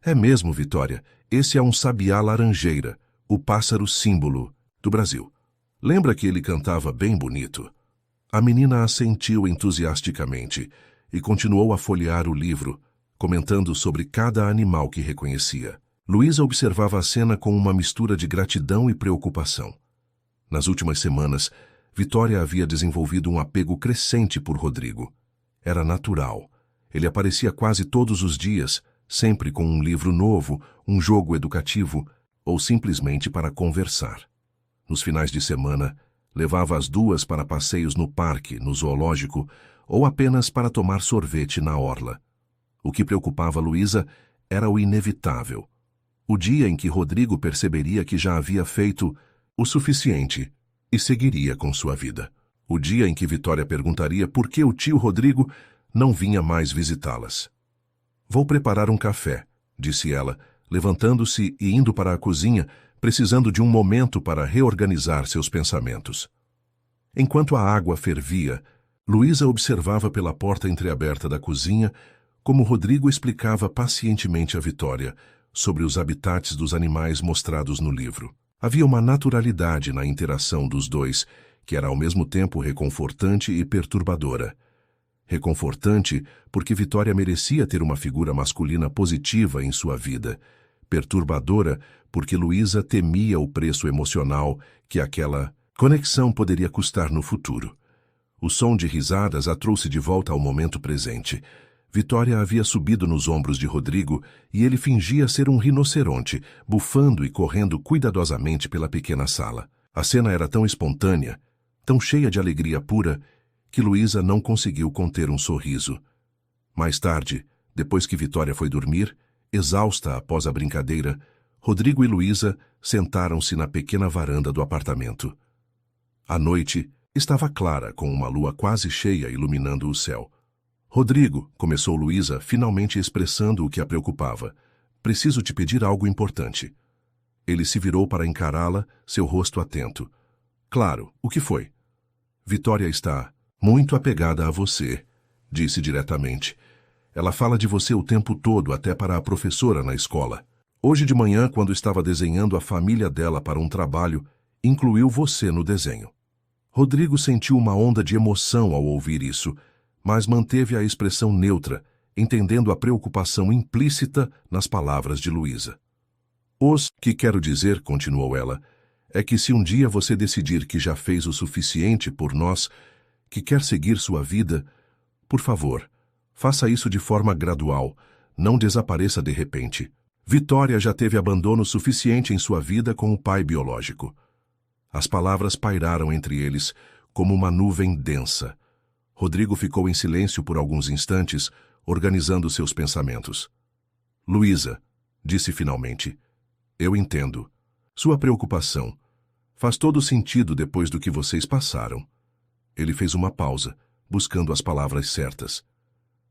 É mesmo, Vitória. Esse é um sabiá laranjeira, o pássaro símbolo do Brasil. Lembra que ele cantava bem bonito? A menina assentiu entusiasticamente e continuou a folhear o livro, comentando sobre cada animal que reconhecia. Luísa observava a cena com uma mistura de gratidão e preocupação. Nas últimas semanas, Vitória havia desenvolvido um apego crescente por Rodrigo. Era natural. Ele aparecia quase todos os dias, sempre com um livro novo, um jogo educativo ou simplesmente para conversar. Nos finais de semana, levava as duas para passeios no parque, no zoológico ou apenas para tomar sorvete na orla. O que preocupava Luísa era o inevitável. O dia em que Rodrigo perceberia que já havia feito o suficiente e seguiria com sua vida. O dia em que Vitória perguntaria por que o tio Rodrigo não vinha mais visitá-las. Vou preparar um café, disse ela, levantando-se e indo para a cozinha, precisando de um momento para reorganizar seus pensamentos. Enquanto a água fervia, Luísa observava pela porta entreaberta da cozinha como Rodrigo explicava pacientemente a Vitória sobre os habitats dos animais mostrados no livro. Havia uma naturalidade na interação dos dois, que era ao mesmo tempo reconfortante e perturbadora. Reconfortante porque Vitória merecia ter uma figura masculina positiva em sua vida. Perturbadora porque Luísa temia o preço emocional que aquela conexão poderia custar no futuro. O som de risadas a trouxe de volta ao momento presente. Vitória havia subido nos ombros de Rodrigo e ele fingia ser um rinoceronte, bufando e correndo cuidadosamente pela pequena sala. A cena era tão espontânea, tão cheia de alegria pura, que Luísa não conseguiu conter um sorriso. Mais tarde, depois que Vitória foi dormir, exausta após a brincadeira, Rodrigo e Luísa sentaram-se na pequena varanda do apartamento. A noite estava clara, com uma lua quase cheia iluminando o céu. Rodrigo, começou Luísa, finalmente expressando o que a preocupava. Preciso te pedir algo importante. Ele se virou para encará-la, seu rosto atento. Claro, o que foi? Vitória está muito apegada a você, disse diretamente. Ela fala de você o tempo todo, até para a professora na escola. Hoje de manhã, quando estava desenhando a família dela para um trabalho, incluiu você no desenho. Rodrigo sentiu uma onda de emoção ao ouvir isso, mas manteve a expressão neutra, entendendo a preocupação implícita nas palavras de Luísa. Que quero dizer, continuou ela, é que se um dia você decidir que já fez o suficiente por nós, que quer seguir sua vida, por favor, faça isso de forma gradual, não desapareça de repente. Vitória já teve abandono suficiente em sua vida com o pai biológico. As palavras pairaram entre eles como uma nuvem densa. Rodrigo ficou em silêncio por alguns instantes, organizando seus pensamentos. Luísa, disse finalmente, eu entendo. Sua preocupação faz todo sentido depois do que vocês passaram. Ele fez uma pausa, buscando as palavras certas.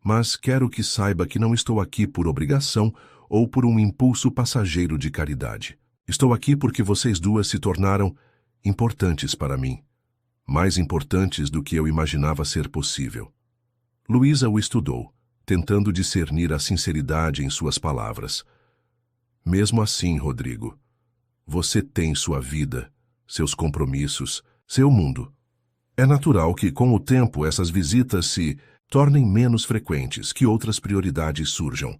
Mas quero que saiba que não estou aqui por obrigação ou por um impulso passageiro de caridade. Estou aqui porque vocês duas se tornaram importantes para mim, mais importantes do que eu imaginava ser possível. Luísa o estudou, tentando discernir a sinceridade em suas palavras. Mesmo assim, Rodrigo, você tem sua vida, seus compromissos, seu mundo. É natural que, com o tempo, essas visitas se tornem menos frequentes, que outras prioridades surjam.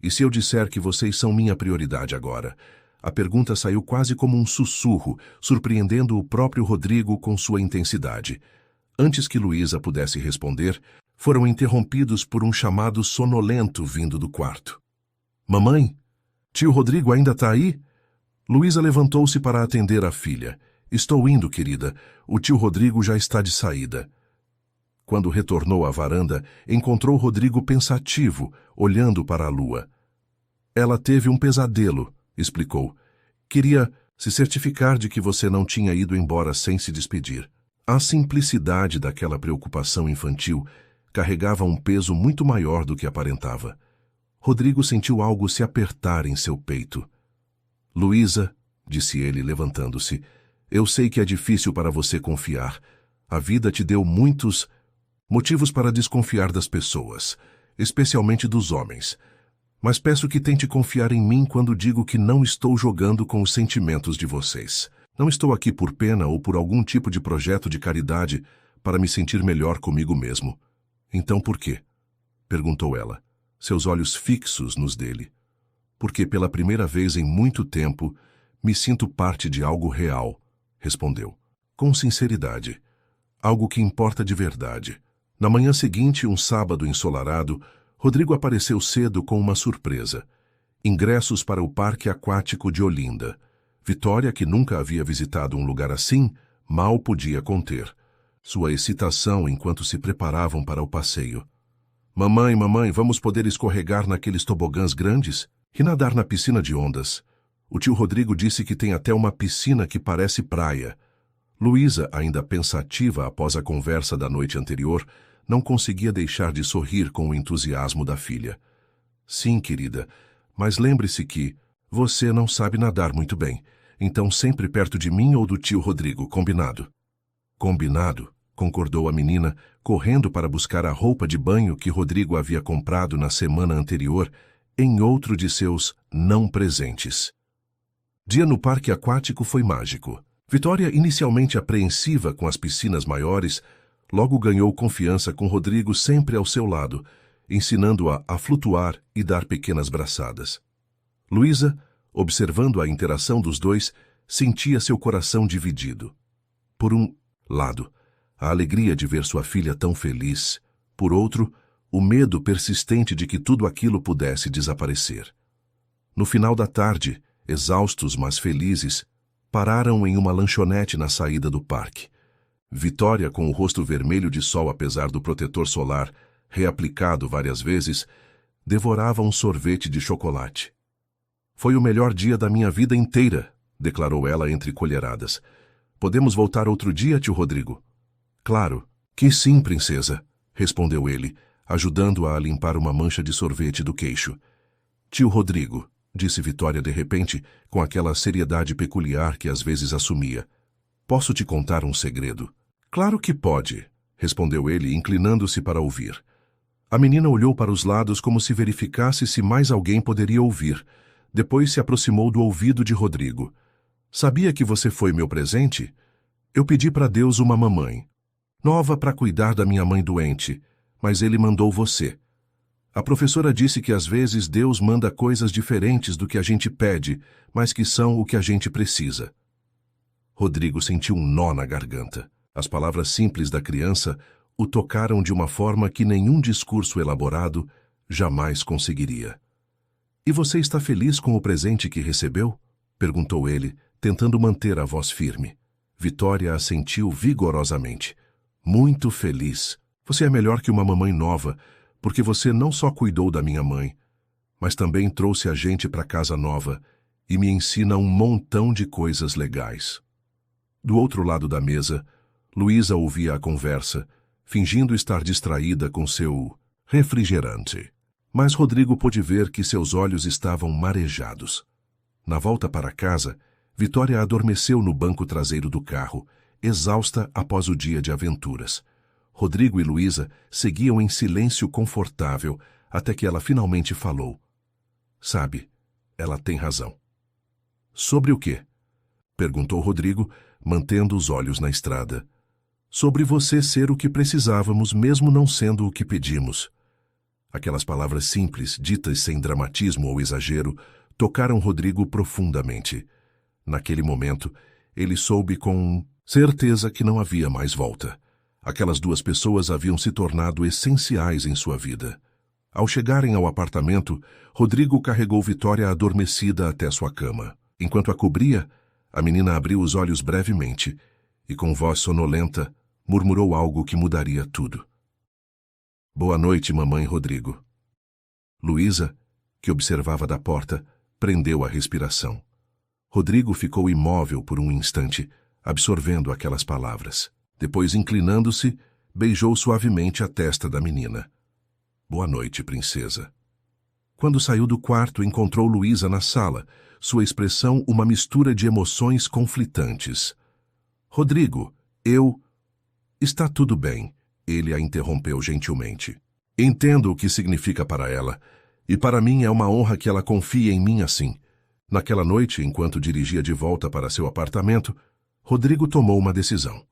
E se eu disser que vocês são minha prioridade agora? A pergunta saiu quase como um sussurro, surpreendendo o próprio Rodrigo com sua intensidade. Antes que Luísa pudesse responder, foram interrompidos por um chamado sonolento vindo do quarto. Mamãe? Tio Rodrigo ainda está aí? Luísa levantou-se para atender a filha. Estou indo, querida. O tio Rodrigo já está de saída. Quando retornou à varanda, encontrou Rodrigo pensativo, olhando para a lua. Ela teve um pesadelo, explicou. Queria se certificar de que você não tinha ido embora sem se despedir. A simplicidade daquela preocupação infantil carregava um peso muito maior do que aparentava. Rodrigo sentiu algo se apertar em seu peito. Luísa, disse ele, levantando-se, eu sei que é difícil para você confiar. A vida te deu muitos motivos para desconfiar das pessoas, especialmente dos homens. Mas peço que tente confiar em mim quando digo que não estou jogando com os sentimentos de vocês. Não estou aqui por pena ou por algum tipo de projeto de caridade para me sentir melhor comigo mesmo. Então por quê? Perguntou ela, seus olhos fixos nos dele. Porque pela primeira vez em muito tempo me sinto parte de algo real, respondeu, com sinceridade. Algo que importa de verdade. Na manhã seguinte, um sábado ensolarado, Rodrigo apareceu cedo com uma surpresa. Ingressos para o Parque Aquático de Olinda. Vitória, que nunca havia visitado um lugar assim, mal podia conter sua excitação enquanto se preparavam para o passeio. Mamãe, vamos poder escorregar naqueles tobogãs grandes e nadar na piscina de ondas. O tio Rodrigo disse que tem até uma piscina que parece praia. Luísa, ainda pensativa após a conversa da noite anterior, não conseguia deixar de sorrir com o entusiasmo da filha. Sim, querida, mas lembre-se que você não sabe nadar muito bem, então sempre perto de mim ou do tio Rodrigo, combinado? Combinado, concordou a menina, correndo para buscar a roupa de banho que Rodrigo havia comprado na semana anterior em outro de seus não presentes. Dia no parque aquático foi mágico. Vitória, inicialmente apreensiva com as piscinas maiores, logo ganhou confiança com Rodrigo sempre ao seu lado, ensinando-a a flutuar e dar pequenas braçadas. Luísa, observando a interação dos dois, sentia seu coração dividido. Por um lado, a alegria de ver sua filha tão feliz. Por outro, o medo persistente de que tudo aquilo pudesse desaparecer. No final da tarde, exaustos mas felizes, pararam em uma lanchonete na saída do parque. Vitória, com o rosto vermelho de sol apesar do protetor solar, reaplicado várias vezes, devorava um sorvete de chocolate. Foi o melhor dia da minha vida inteira, declarou ela entre colheradas. Podemos voltar outro dia, tio Rodrigo? Claro, que sim, princesa, respondeu ele, ajudando-a a limpar uma mancha de sorvete do queixo. Tio Rodrigo, disse Vitória de repente, com aquela seriedade peculiar que às vezes assumia. Posso te contar um segredo? Claro que pode, respondeu ele, inclinando-se para ouvir. A menina olhou para os lados como se verificasse se mais alguém poderia ouvir. Depois se aproximou do ouvido de Rodrigo. Sabia que você foi meu presente? Eu pedi para Deus uma mamãe nova para cuidar da minha mãe doente, mas ele mandou você. A professora disse que às vezes Deus manda coisas diferentes do que a gente pede, mas que são o que a gente precisa. Rodrigo sentiu um nó na garganta. As palavras simples da criança o tocaram de uma forma que nenhum discurso elaborado jamais conseguiria. E você está feliz com o presente que recebeu? Perguntou ele, tentando manter a voz firme. Vitória assentiu vigorosamente. Muito feliz. Você é melhor que uma mamãe nova, porque você não só cuidou da minha mãe, mas também trouxe a gente para casa nova e me ensina um montão de coisas legais. Do outro lado da mesa, Luísa ouvia a conversa, fingindo estar distraída com seu refrigerante. Mas Rodrigo pôde ver que seus olhos estavam marejados. Na volta para casa, Vitória adormeceu no banco traseiro do carro, exausta após o dia de aventuras. Rodrigo e Luísa seguiam em silêncio confortável até que ela finalmente falou. Sabe, ela tem razão. Sobre o quê? Perguntou Rodrigo, mantendo os olhos na estrada. Sobre você ser o que precisávamos, mesmo não sendo o que pedimos. Aquelas palavras simples, ditas sem dramatismo ou exagero, tocaram Rodrigo profundamente. Naquele momento, ele soube com certeza que não havia mais volta. Aquelas duas pessoas haviam se tornado essenciais em sua vida. Ao chegarem ao apartamento, Rodrigo carregou Vitória adormecida até sua cama. Enquanto a cobria, a menina abriu os olhos brevemente e, com voz sonolenta, murmurou algo que mudaria tudo. Boa noite, mamãe Rodrigo. Luísa, que observava da porta, prendeu a respiração. Rodrigo ficou imóvel por um instante, absorvendo aquelas palavras. Depois, inclinando-se, beijou suavemente a testa da menina. Boa noite, princesa. Quando saiu do quarto, encontrou Luísa na sala, sua expressão uma mistura de emoções conflitantes. Rodrigo, Está tudo bem, ele a interrompeu gentilmente. Entendo o que significa para ela, e para mim é uma honra que ela confie em mim assim. Naquela noite, enquanto dirigia de volta para seu apartamento, Rodrigo tomou uma decisão.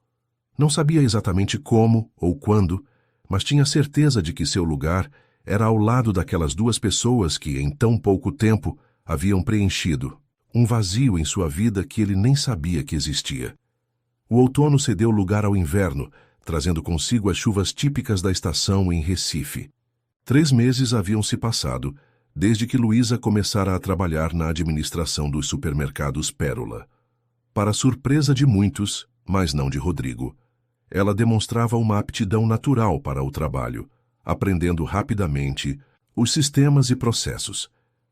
Não sabia exatamente como ou quando, mas tinha certeza de que seu lugar era ao lado daquelas duas pessoas que, em tão pouco tempo, haviam preenchido um vazio em sua vida que ele nem sabia que existia. O outono cedeu lugar ao inverno, trazendo consigo as chuvas típicas da estação em Recife. 3 meses haviam se passado, desde que Luísa começara a trabalhar na administração dos supermercados Pérola. Para surpresa de muitos, mas não de Rodrigo, ela demonstrava uma aptidão natural para o trabalho, aprendendo rapidamente os sistemas e processos.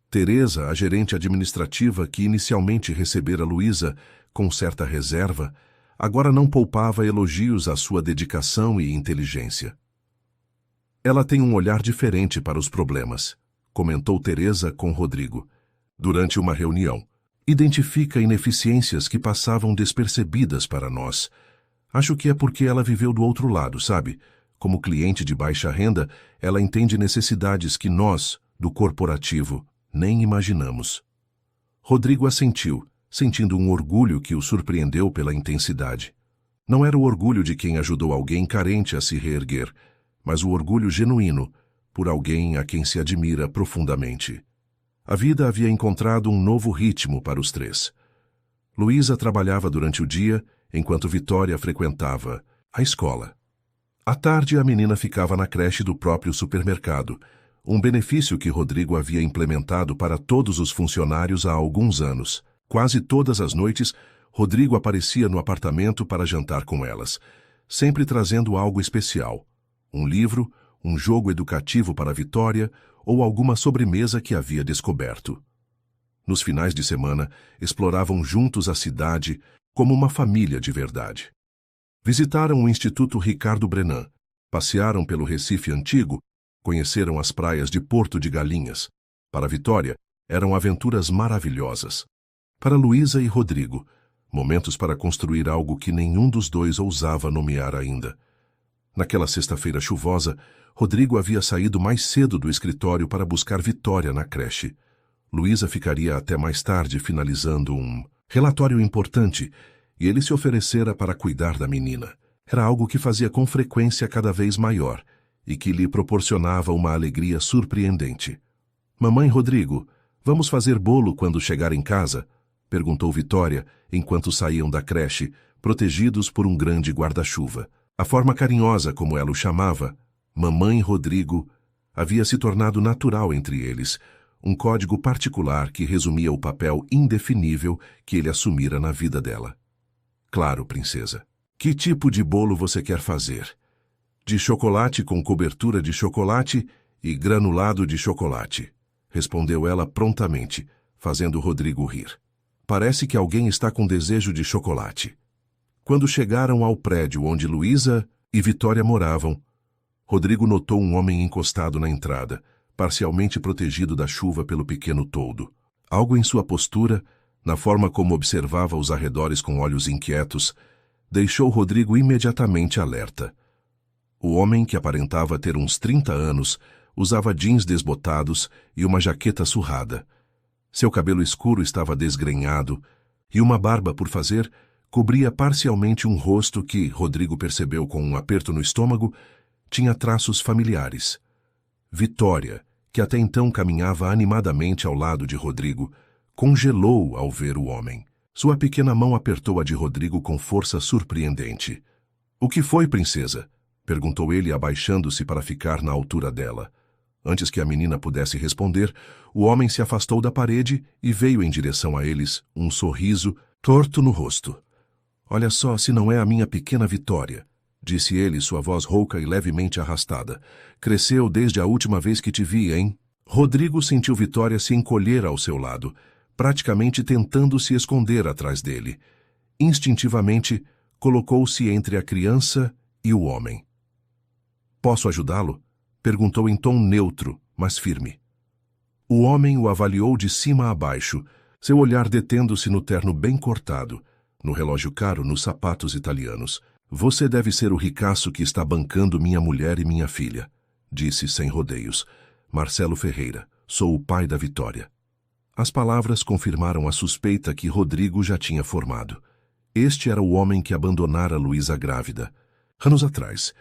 Teresa, a gerente administrativa que inicialmente recebera Luísa com certa reserva, agora não poupava elogios à sua dedicação e inteligência. Ela tem um olhar diferente para os problemas, comentou Teresa com Rodrigo, durante uma reunião. Identifica ineficiências que passavam despercebidas para nós. Acho que é porque ela viveu do outro lado, sabe? Como cliente de baixa renda, ela entende necessidades que nós, do corporativo, nem imaginamos. Rodrigo assentiu, sentindo um orgulho que o surpreendeu pela intensidade. Não era o orgulho de quem ajudou alguém carente a se reerguer, mas o orgulho genuíno por alguém a quem se admira profundamente. A vida havia encontrado um novo ritmo para os três. Luísa trabalhava durante o dia, enquanto Vitória frequentava a escola. À tarde, a menina ficava na creche do próprio supermercado, um benefício que Rodrigo havia implementado para todos os funcionários há alguns anos. Quase todas as noites, Rodrigo aparecia no apartamento para jantar com elas, sempre trazendo algo especial. Um livro, um jogo educativo para Vitória ou alguma sobremesa que havia descoberto. Nos finais de semana, exploravam juntos a cidade como uma família de verdade. Visitaram o Instituto Ricardo Brenan, passearam pelo Recife Antigo, conheceram as praias de Porto de Galinhas. Para Vitória, eram aventuras maravilhosas. Para Luísa e Rodrigo, momentos para construir algo que nenhum dos dois ousava nomear ainda. Naquela sexta-feira chuvosa, Rodrigo havia saído mais cedo do escritório para buscar Vitória na creche. Luísa ficaria até mais tarde finalizando um relatório importante e ele se oferecera para cuidar da menina. Era algo que fazia com frequência cada vez maior e que lhe proporcionava uma alegria surpreendente. Mamãe Rodrigo, vamos fazer bolo quando chegar em casa? Perguntou Vitória enquanto saíam da creche, protegidos por um grande guarda-chuva. A forma carinhosa como ela o chamava, Mamãe Rodrigo, havia se tornado natural entre eles, um código particular que resumia o papel indefinível que ele assumira na vida dela. Claro, princesa. Que tipo de bolo você quer fazer? De chocolate com cobertura de chocolate e granulado de chocolate, respondeu ela prontamente, fazendo Rodrigo rir. Parece que alguém está com desejo de chocolate. Quando chegaram ao prédio onde Luísa e Vitória moravam, Rodrigo notou um homem encostado na entrada, parcialmente protegido da chuva pelo pequeno toldo. Algo em sua postura, Na forma como observava os arredores com olhos inquietos, deixou Rodrigo imediatamente alerta. O homem, que aparentava ter uns 30 anos, usava jeans desbotados e uma jaqueta surrada. Seu cabelo escuro estava desgrenhado e uma barba por fazer cobria parcialmente um rosto que, Rodrigo percebeu com um aperto no estômago, tinha traços familiares. Vitória, que até então caminhava animadamente ao lado de Rodrigo, congelou ao ver o homem. Sua pequena mão apertou a de Rodrigo com força surpreendente. — O que foi, princesa? Perguntou ele, abaixando-se para ficar na altura dela. Antes que a menina pudesse responder, o homem se afastou da parede e veio em direção a eles, um sorriso torto no rosto. — Olha só se não é a minha pequena Vitória, disse ele, sua voz rouca e levemente arrastada. — Cresceu desde a última vez que te vi, hein? Rodrigo sentiu Vitória se encolher ao seu lado, praticamente tentando se esconder atrás dele. Instintivamente, colocou-se entre a criança e o homem. — Posso ajudá-lo? Perguntou em tom neutro, mas firme. O homem o avaliou de cima a baixo, seu olhar detendo-se no terno bem cortado, no relógio caro, nos sapatos italianos. — Você deve ser o ricaço que está bancando minha mulher e minha filha, disse sem rodeios. — Marcelo Ferreira, sou o pai da Vitória. As palavras confirmaram a suspeita que Rodrigo já tinha formado. Este era o homem que abandonara Luísa grávida, anos atrás,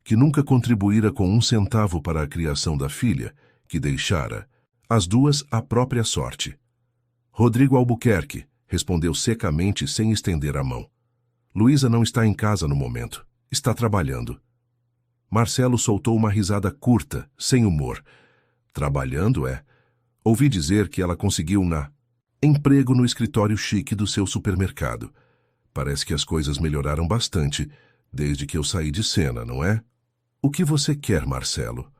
que nunca contribuíra com 1 centavo para a criação da filha, que deixara, as duas à própria sorte. — Rodrigo Albuquerque, respondeu secamente sem estender a mão. — Luísa não está em casa no momento. Está trabalhando. Marcelo soltou uma risada curta, sem humor. — Trabalhando, é? Ouvi dizer que ela conseguiu emprego no escritório chique do seu supermercado. Parece que as coisas melhoraram bastante desde que eu saí de cena, não é? — O que você quer, Marcelo?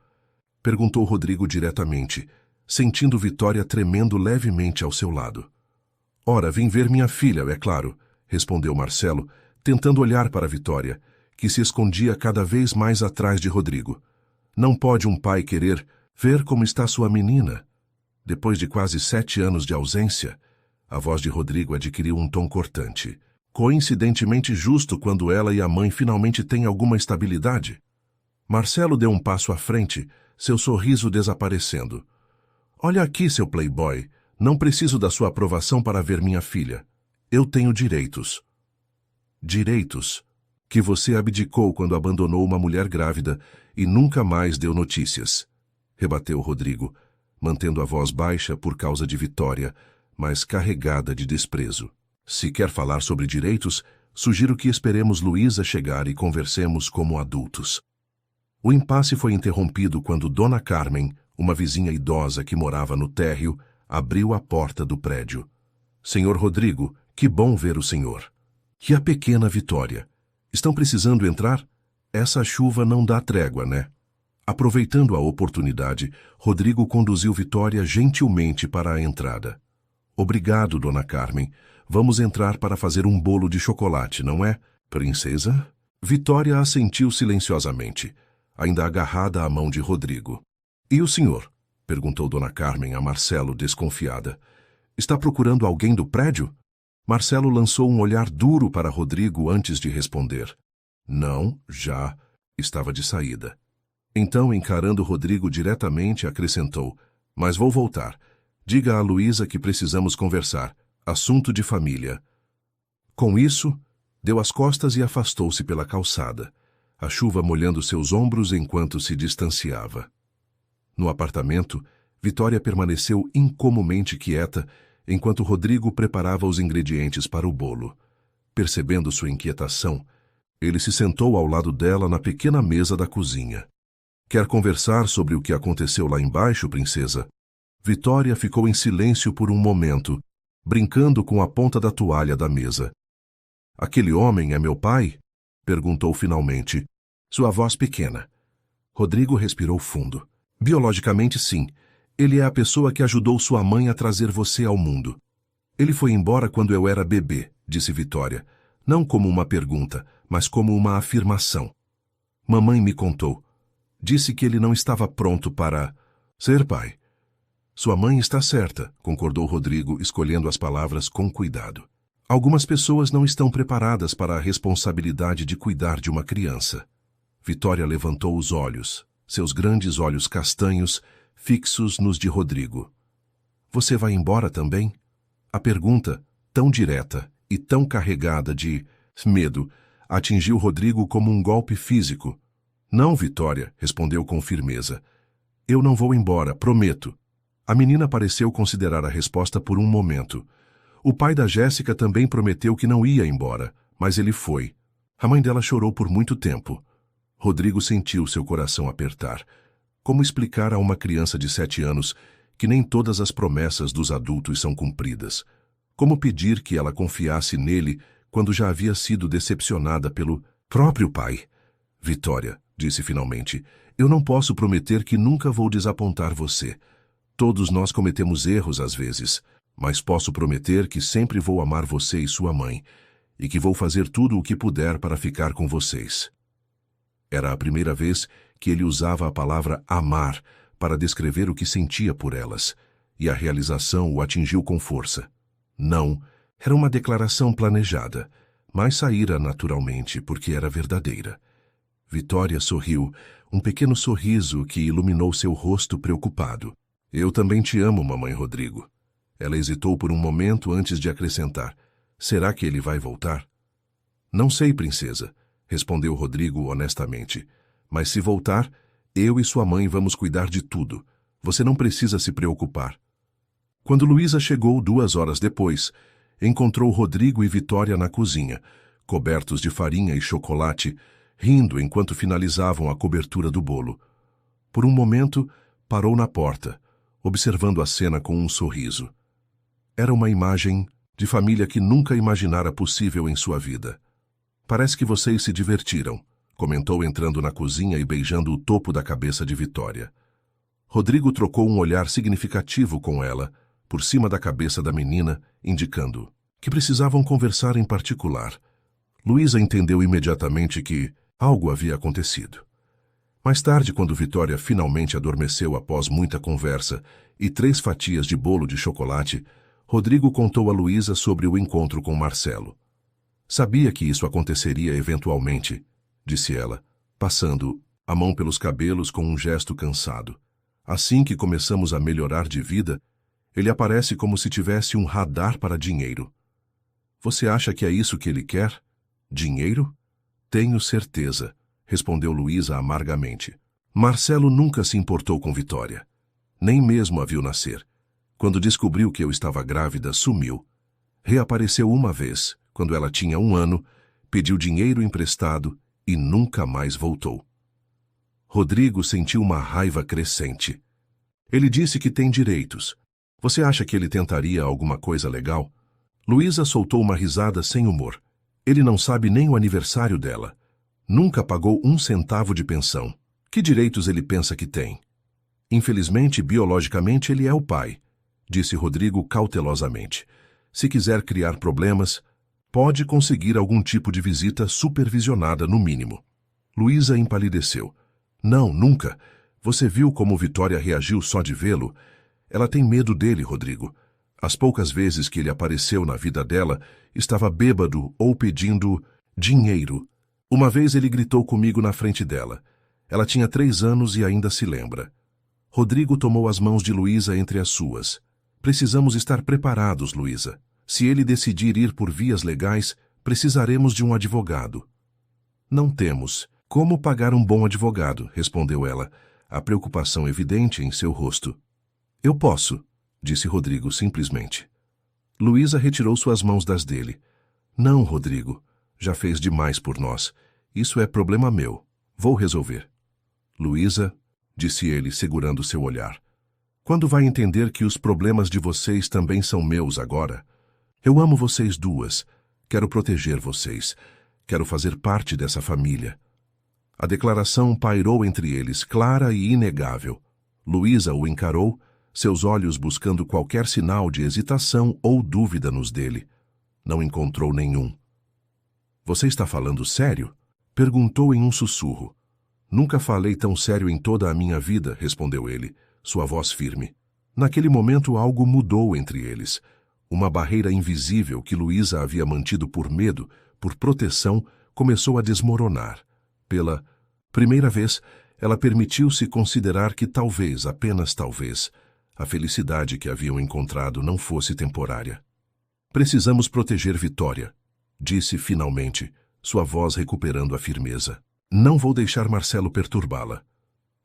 Perguntou Rodrigo diretamente, sentindo Vitória tremendo levemente ao seu lado. — Ora, vim ver minha filha, é claro, respondeu Marcelo, tentando olhar para Vitória, que se escondia cada vez mais atrás de Rodrigo. Não pode um pai querer ver como está sua menina? Depois de quase 7 anos de ausência, a voz de Rodrigo adquiriu um tom cortante. Coincidentemente justo quando ela e a mãe finalmente têm alguma estabilidade. Marcelo deu um passo à frente, seu sorriso desaparecendo. — Olha aqui, seu playboy, não preciso da sua aprovação para ver minha filha. Eu tenho direitos. — Direitos? Que você abdicou quando abandonou uma mulher grávida e nunca mais deu notícias, rebateu Rodrigo, mantendo a voz baixa por causa de Vitória, mas carregada de desprezo. Se quer falar sobre direitos, sugiro que esperemos Luísa chegar e conversemos como adultos. O impasse foi interrompido quando Dona Carmen, uma vizinha idosa que morava no térreo, abriu a porta do prédio. — Senhor Rodrigo, que bom ver o senhor. — E a pequena Vitória? Estão precisando entrar? Essa chuva não dá trégua, né? Aproveitando a oportunidade, Rodrigo conduziu Vitória gentilmente para a entrada. — Obrigado, Dona Carmen. Vamos entrar para fazer um bolo de chocolate, não é, princesa? Vitória assentiu silenciosamente, ainda agarrada à mão de Rodrigo. — E o senhor? Perguntou Dona Carmen a Marcelo, desconfiada. — Está procurando alguém do prédio? Marcelo lançou um olhar duro para Rodrigo antes de responder. — Não, já. Estava de saída. Então, encarando Rodrigo diretamente, acrescentou: — Mas vou voltar. Diga a Luísa que precisamos conversar. Assunto de família. Com isso, deu as costas e afastou-se pela calçada, a chuva molhando seus ombros enquanto se distanciava. No apartamento, Vitória permaneceu incomumente quieta enquanto Rodrigo preparava os ingredientes para o bolo. Percebendo sua inquietação, ele se sentou ao lado dela na pequena mesa da cozinha. — Quer conversar sobre o que aconteceu lá embaixo, princesa? Vitória ficou em silêncio por um momento, brincando com a ponta da toalha da mesa. — Aquele homem é meu pai? Perguntou finalmente, sua voz pequena. Rodrigo respirou fundo. — Biologicamente, sim. Ele é a pessoa que ajudou sua mãe a trazer você ao mundo. Ele foi embora quando eu era bebê, disse Vitória, não como uma pergunta, mas como uma afirmação. Mamãe me contou. Disse que ele não estava pronto para ser pai. Sua mãe está certa, concordou Rodrigo, escolhendo as palavras com cuidado. Algumas pessoas não estão preparadas para a responsabilidade de cuidar de uma criança. Vitória levantou os olhos, seus grandes olhos castanhos, fixos nos de Rodrigo. Você vai embora também? A pergunta, tão direta e tão carregada de medo, atingiu Rodrigo como um golpe físico. Não, Vitória, respondeu com firmeza. Eu não vou embora, prometo. A menina pareceu considerar a resposta por um momento. O pai da Jéssica também prometeu que não ia embora, mas ele foi. A mãe dela chorou por muito tempo. Rodrigo sentiu seu coração apertar. Como explicar a uma criança de 7 anos que nem todas as promessas dos adultos são cumpridas? Como pedir que ela confiasse nele quando já havia sido decepcionada pelo próprio pai? Vitória, disse finalmente, eu não posso prometer que nunca vou desapontar você. Todos nós cometemos erros às vezes, mas posso prometer que sempre vou amar você e sua mãe, e que vou fazer tudo o que puder para ficar com vocês. Era a primeira vez que ele usava a palavra amar para descrever o que sentia por elas, e a realização o atingiu com força. Não, era uma declaração planejada, mas saíra naturalmente porque era verdadeira. Vitória sorriu, um pequeno sorriso que iluminou seu rosto preocupado. Eu também te amo, mamãe Rodrigo. Ela hesitou por um momento antes de acrescentar. Será que ele vai voltar? Não sei, princesa, respondeu Rodrigo honestamente. Mas se voltar, eu e sua mãe vamos cuidar de tudo. Você não precisa se preocupar. Quando Luísa chegou 2 horas depois, encontrou Rodrigo e Vitória na cozinha, cobertos de farinha e chocolate, rindo enquanto finalizavam a cobertura do bolo. Por um momento, parou na porta, observando a cena com um sorriso. Era uma imagem de família que nunca imaginara possível em sua vida. Parece que vocês se divertiram, comentou entrando na cozinha e beijando o topo da cabeça de Vitória. Rodrigo trocou um olhar significativo com ela, por cima da cabeça da menina, indicando que precisavam conversar em particular. Luísa entendeu imediatamente que algo havia acontecido. Mais tarde, quando Vitória finalmente adormeceu após muita conversa e 3 fatias de bolo de chocolate, Rodrigo contou a Luísa sobre o encontro com Marcelo. Sabia que isso aconteceria eventualmente, disse ela, passando a mão pelos cabelos com um gesto cansado. Assim que começamos a melhorar de vida, ele aparece como se tivesse um radar para dinheiro. Você acha que é isso que ele quer? Dinheiro? Tenho certeza, respondeu Luísa amargamente. Marcelo nunca se importou com Vitória. Nem mesmo a viu nascer. Quando descobriu que eu estava grávida, sumiu. Reapareceu uma vez, quando ela tinha 1 ano, pediu dinheiro emprestado e nunca mais voltou. Rodrigo sentiu uma raiva crescente. Ele disse que tem direitos. Você acha que ele tentaria alguma coisa legal? Luísa soltou uma risada sem humor. Ele não sabe nem o aniversário dela. Nunca pagou 1 centavo de pensão. Que direitos ele pensa que tem? Infelizmente, biologicamente, ele é o pai, disse Rodrigo cautelosamente. Se quiser criar problemas, pode conseguir algum tipo de visita supervisionada, no mínimo. Luísa empalideceu. Não, nunca. Você viu como Vitória reagiu só de vê-lo? Ela tem medo dele, Rodrigo. As poucas vezes que ele apareceu na vida dela, estava bêbado ou pedindo dinheiro. Uma vez ele gritou comigo na frente dela. Ela tinha 3 anos e ainda se lembra. Rodrigo tomou as mãos de Luísa entre as suas. Precisamos estar preparados, Luísa. Se ele decidir ir por vias legais, precisaremos de um advogado. Não temos. Como pagar um bom advogado? Respondeu ela, a preocupação evidente em seu rosto. Eu posso, disse Rodrigo simplesmente. Luísa retirou suas mãos das dele. Não, Rodrigo. Já fez demais por nós. Isso é problema meu. Vou resolver. Luísa, disse ele, segurando seu olhar. Quando vai entender que os problemas de vocês também são meus agora? Eu amo vocês duas. Quero proteger vocês. Quero fazer parte dessa família. A declaração pairou entre eles, clara e inegável. Luísa o encarou, seus olhos buscando qualquer sinal de hesitação ou dúvida nos dele. Não encontrou nenhum. Você está falando sério? Perguntou em um sussurro. Nunca falei tão sério em toda a minha vida, respondeu ele, sua voz firme. Naquele momento algo mudou entre eles. Uma barreira invisível que Luísa havia mantido por medo, por proteção, começou a desmoronar. Pela primeira vez, ela permitiu-se considerar que talvez, apenas talvez, a felicidade que haviam encontrado não fosse temporária. Precisamos proteger Vitória, disse finalmente, sua voz recuperando a firmeza. Não vou deixar Marcelo perturbá-la.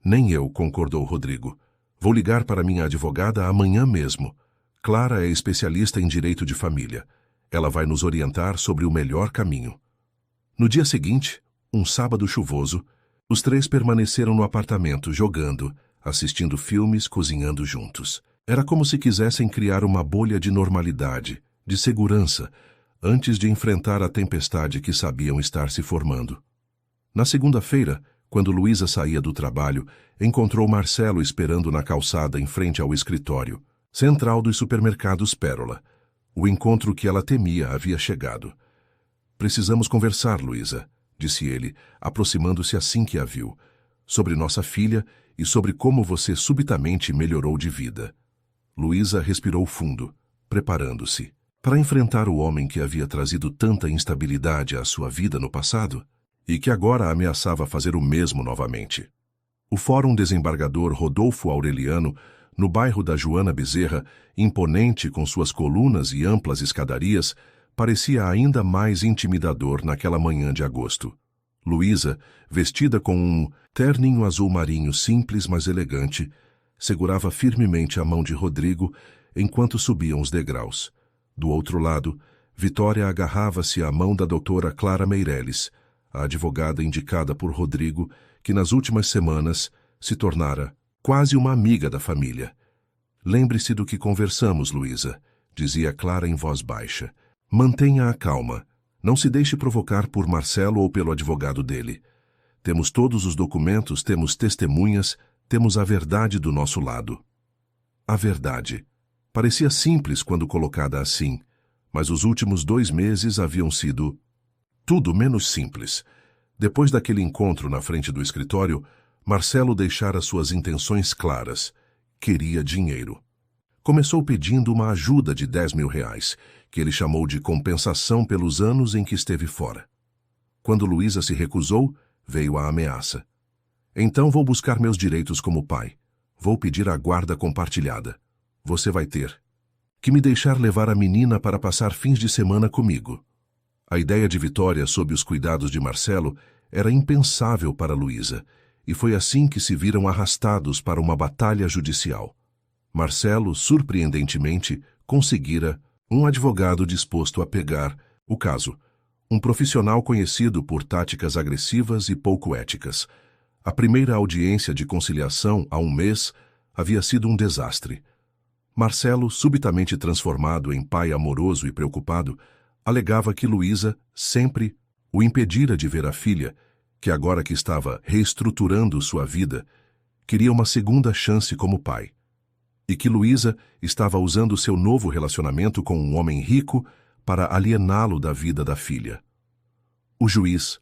Nem eu, concordou Rodrigo. Vou ligar para minha advogada amanhã mesmo. Clara é especialista em direito de família. Ela vai nos orientar sobre o melhor caminho. No dia seguinte, um sábado chuvoso, os três permaneceram no apartamento, jogando, assistindo filmes, cozinhando juntos. Era como se quisessem criar uma bolha de normalidade, de segurança, antes de enfrentar a tempestade que sabiam estar se formando. Na segunda-feira, quando Luísa saía do trabalho, encontrou Marcelo esperando na calçada em frente ao escritório central dos supermercados Pérola. O encontro que ela temia havia chegado. Precisamos conversar, Luísa, disse ele, aproximando-se assim que a viu, sobre nossa filha e sobre como você subitamente melhorou de vida. Luísa respirou fundo, preparando-se para enfrentar o homem que havia trazido tanta instabilidade à sua vida no passado e que agora ameaçava fazer o mesmo novamente. O Fórum Desembargador Rodolfo Aureliano, no bairro da Joana Bezerra, imponente com suas colunas e amplas escadarias, parecia ainda mais intimidador naquela manhã de agosto. Luísa, vestida com um terninho azul marinho simples, mas elegante, segurava firmemente a mão de Rodrigo enquanto subiam os degraus. Do outro lado, Vitória agarrava-se à mão da doutora Clara Meireles, a advogada indicada por Rodrigo, que nas últimas semanas se tornara quase uma amiga da família. Lembre-se do que conversamos, Luísa, dizia Clara em voz baixa. Mantenha a calma. Não se deixe provocar por Marcelo ou pelo advogado dele. Temos todos os documentos, temos testemunhas, temos a verdade do nosso lado. A verdade. Parecia simples quando colocada assim, mas os últimos 2 meses haviam sido tudo menos simples. Depois daquele encontro na frente do escritório, Marcelo deixara suas intenções claras. Queria dinheiro. Começou pedindo uma ajuda de R$10.000, que ele chamou de compensação pelos anos em que esteve fora. Quando Luísa se recusou, veio a ameaça. Então vou buscar meus direitos como pai. Vou pedir a guarda compartilhada. Você vai ter que me deixar levar a menina para passar fins de semana comigo. A ideia de Vitória sob os cuidados de Marcelo era impensável para Luísa, e foi assim que se viram arrastados para uma batalha judicial. Marcelo, surpreendentemente, conseguira um advogado disposto a pegar o caso, um profissional conhecido por táticas agressivas e pouco éticas. A primeira audiência de conciliação, há um mês, havia sido um desastre. Marcelo, subitamente transformado em pai amoroso e preocupado, alegava que Luísa sempre o impedira de ver a filha, que agora que estava reestruturando sua vida, queria uma segunda chance como pai. E que Luísa estava usando seu novo relacionamento com um homem rico para aliená-lo da vida da filha. O juiz,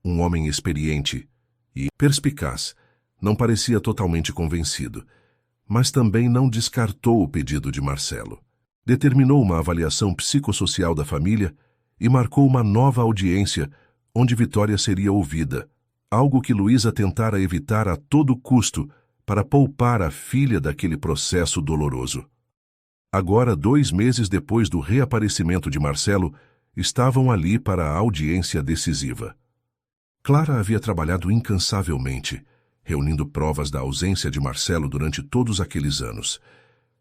um homem experiente e perspicaz, não parecia totalmente convencido, mas também não descartou o pedido de Marcelo. Determinou uma avaliação psicossocial da família e marcou uma nova audiência onde Vitória seria ouvida, algo que Luísa tentara evitar a todo custo para poupar a filha daquele processo doloroso. Agora, 2 meses depois do reaparecimento de Marcelo, estavam ali para a audiência decisiva. Clara havia trabalhado incansavelmente, reunindo provas da ausência de Marcelo durante todos aqueles anos.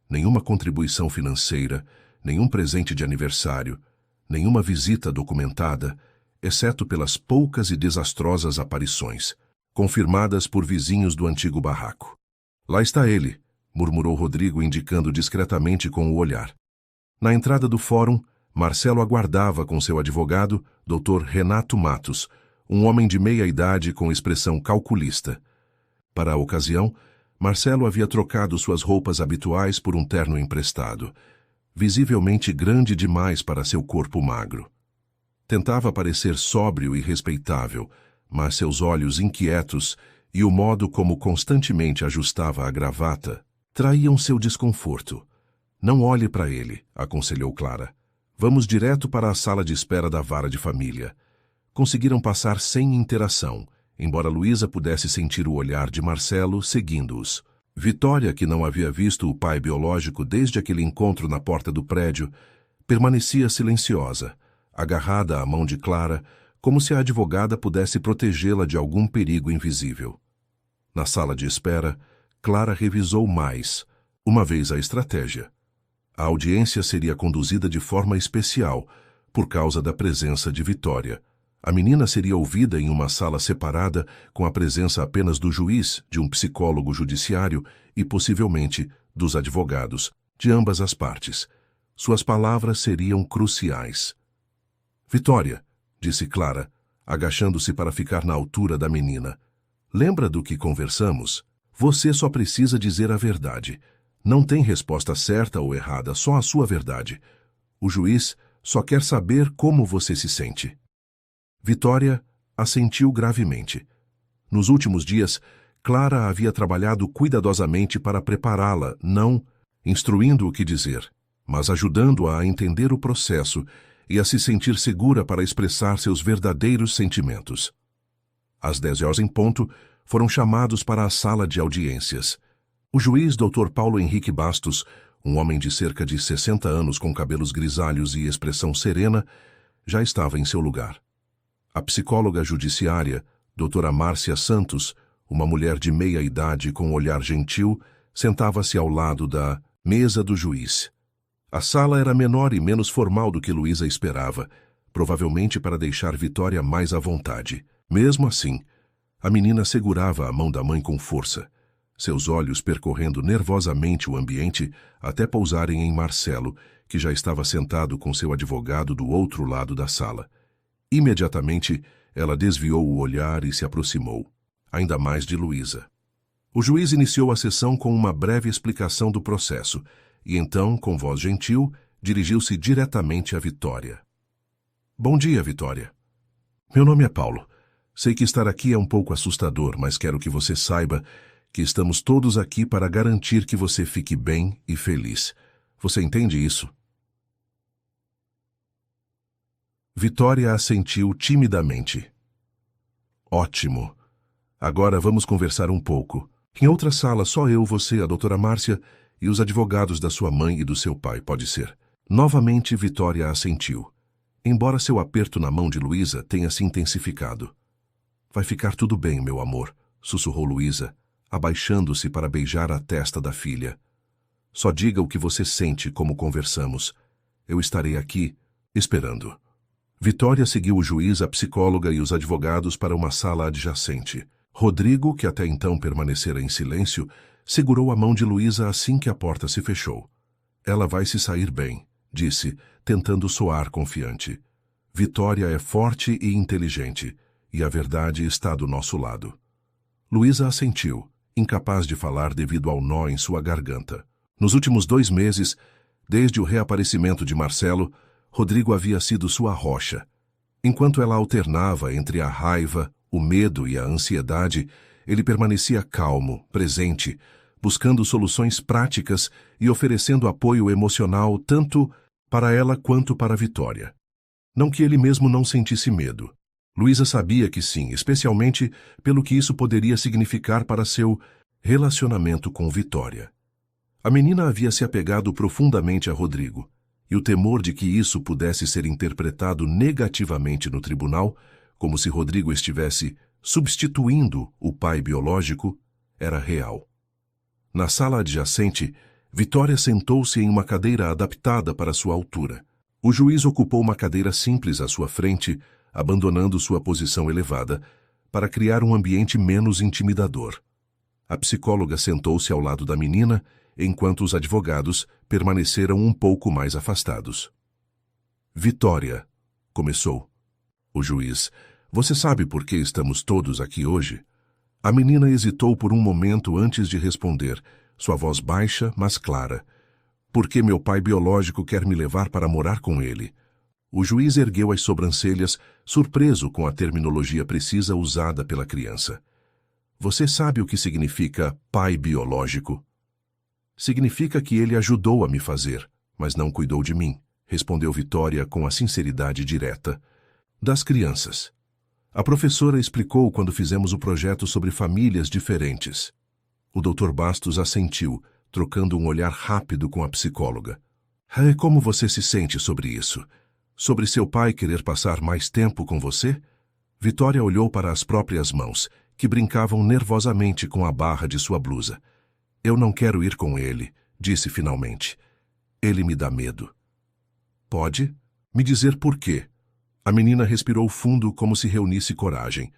Nenhuma contribuição financeira, nenhum presente de aniversário, nenhuma visita documentada, exceto pelas poucas e desastrosas aparições, confirmadas por vizinhos do antigo barraco. Lá está ele, murmurou Rodrigo, indicando discretamente com o olhar. Na entrada do fórum, Marcelo aguardava com seu advogado, Dr. Renato Matos, um homem de meia idade com expressão calculista. Para a ocasião, Marcelo havia trocado suas roupas habituais por um terno emprestado, visivelmente grande demais para seu corpo magro. Tentava parecer sóbrio e respeitável, mas seus olhos inquietos e o modo como constantemente ajustava a gravata traíam seu desconforto. Não olhe para ele, aconselhou Clara. Vamos direto para a sala de espera da vara de família. Conseguiram passar sem interação, embora Luísa pudesse sentir o olhar de Marcelo seguindo-os. Vitória, que não havia visto o pai biológico desde aquele encontro na porta do prédio, permanecia silenciosa, agarrada à mão de Clara, como se a advogada pudesse protegê-la de algum perigo invisível. Na sala de espera, Clara revisou mais, uma vez a estratégia. A audiência seria conduzida de forma especial, por causa da presença de Vitória. A menina seria ouvida em uma sala separada, com a presença apenas do juiz, de um psicólogo judiciário e, possivelmente, dos advogados, de ambas as partes. Suas palavras seriam cruciais. Vitória, disse Clara, agachando-se para ficar na altura da menina. Lembra do que conversamos? Você só precisa dizer a verdade. Não tem resposta certa ou errada, só a sua verdade. O juiz só quer saber como você se sente. Vitória assentiu gravemente. Nos últimos dias, Clara havia trabalhado cuidadosamente para prepará-la, não instruindo o que dizer, mas ajudando-a a entender o processo e a se sentir segura para expressar seus verdadeiros sentimentos. Às 10 horas em ponto, foram chamados para a sala de audiências. O juiz Dr. Paulo Henrique Bastos, um homem de cerca de 60 anos com cabelos grisalhos e expressão serena, já estava em seu lugar. A psicóloga judiciária, doutora Márcia Santos, uma mulher de meia idade com um olhar gentil, sentava-se ao lado da mesa do juiz. A sala era menor e menos formal do que Luísa esperava, provavelmente para deixar Vitória mais à vontade. Mesmo assim, a menina segurava a mão da mãe com força, seus olhos percorrendo nervosamente o ambiente até pousarem em Marcelo, que já estava sentado com seu advogado do outro lado da sala. Imediatamente, ela desviou o olhar e se aproximou, ainda mais de Luísa. O juiz iniciou a sessão com uma breve explicação do processo, e então, com voz gentil, dirigiu-se diretamente a Vitória. Bom dia, Vitória. Meu nome é Paulo. Sei que estar aqui é um pouco assustador, mas quero que você saiba que estamos todos aqui para garantir que você fique bem e feliz. Você entende isso? Vitória assentiu timidamente. Ótimo. Agora vamos conversar um pouco. Em outra sala, só eu, você, a doutora Márcia e os advogados da sua mãe e do seu pai, pode ser? Novamente, Vitória assentiu, embora seu aperto na mão de Luísa tenha se intensificado. Vai ficar tudo bem, meu amor, sussurrou Luísa, abaixando-se para beijar a testa da filha. Só diga o que você sente, como conversamos. Eu estarei aqui, esperando. Vitória seguiu o juiz, a psicóloga e os advogados para uma sala adjacente. Rodrigo, que até então permanecera em silêncio, segurou a mão de Luísa assim que a porta se fechou. Ela vai se sair bem, disse, tentando soar confiante. Vitória é forte e inteligente, e a verdade está do nosso lado. Luísa assentiu, incapaz de falar devido ao nó em sua garganta. Nos últimos 2 meses, desde o reaparecimento de Marcelo, Rodrigo havia sido sua rocha. Enquanto ela alternava entre a raiva, o medo e a ansiedade, ele permanecia calmo, presente, buscando soluções práticas e oferecendo apoio emocional tanto para ela quanto para Vitória. Não que ele mesmo não sentisse medo. Luísa sabia que sim, especialmente pelo que isso poderia significar para seu relacionamento com Vitória. A menina havia se apegado profundamente a Rodrigo, e o temor de que isso pudesse ser interpretado negativamente no tribunal, como se Rodrigo estivesse substituindo o pai biológico, era real. Na sala adjacente, Vitória sentou-se em uma cadeira adaptada para sua altura. O juiz ocupou uma cadeira simples à sua frente, abandonando sua posição elevada, para criar um ambiente menos intimidador. A psicóloga sentou-se ao lado da menina, enquanto os advogados permaneceram um pouco mais afastados. Vitória, começou. O juiz, você sabe por que estamos todos aqui hoje? A menina hesitou por um momento antes de responder, sua voz baixa, mas clara. Porque meu pai biológico quer me levar para morar com ele. O juiz ergueu as sobrancelhas, surpreso com a terminologia precisa usada pela criança. Você sabe o que significa pai biológico? Significa que ele ajudou a me fazer, mas não cuidou de mim, respondeu Vitória com a sinceridade direta. Das crianças. A professora explicou quando fizemos o projeto sobre famílias diferentes. O Dr. Bastos assentiu, trocando um olhar rápido com a psicóloga. Como você se sente sobre isso? Sobre seu pai querer passar mais tempo com você? Vitória olhou para as próprias mãos, que brincavam nervosamente com a barra de sua blusa. Eu não quero ir com ele, disse finalmente. Ele me dá medo. Pode me dizer por quê? A menina respirou fundo como se reunisse coragem.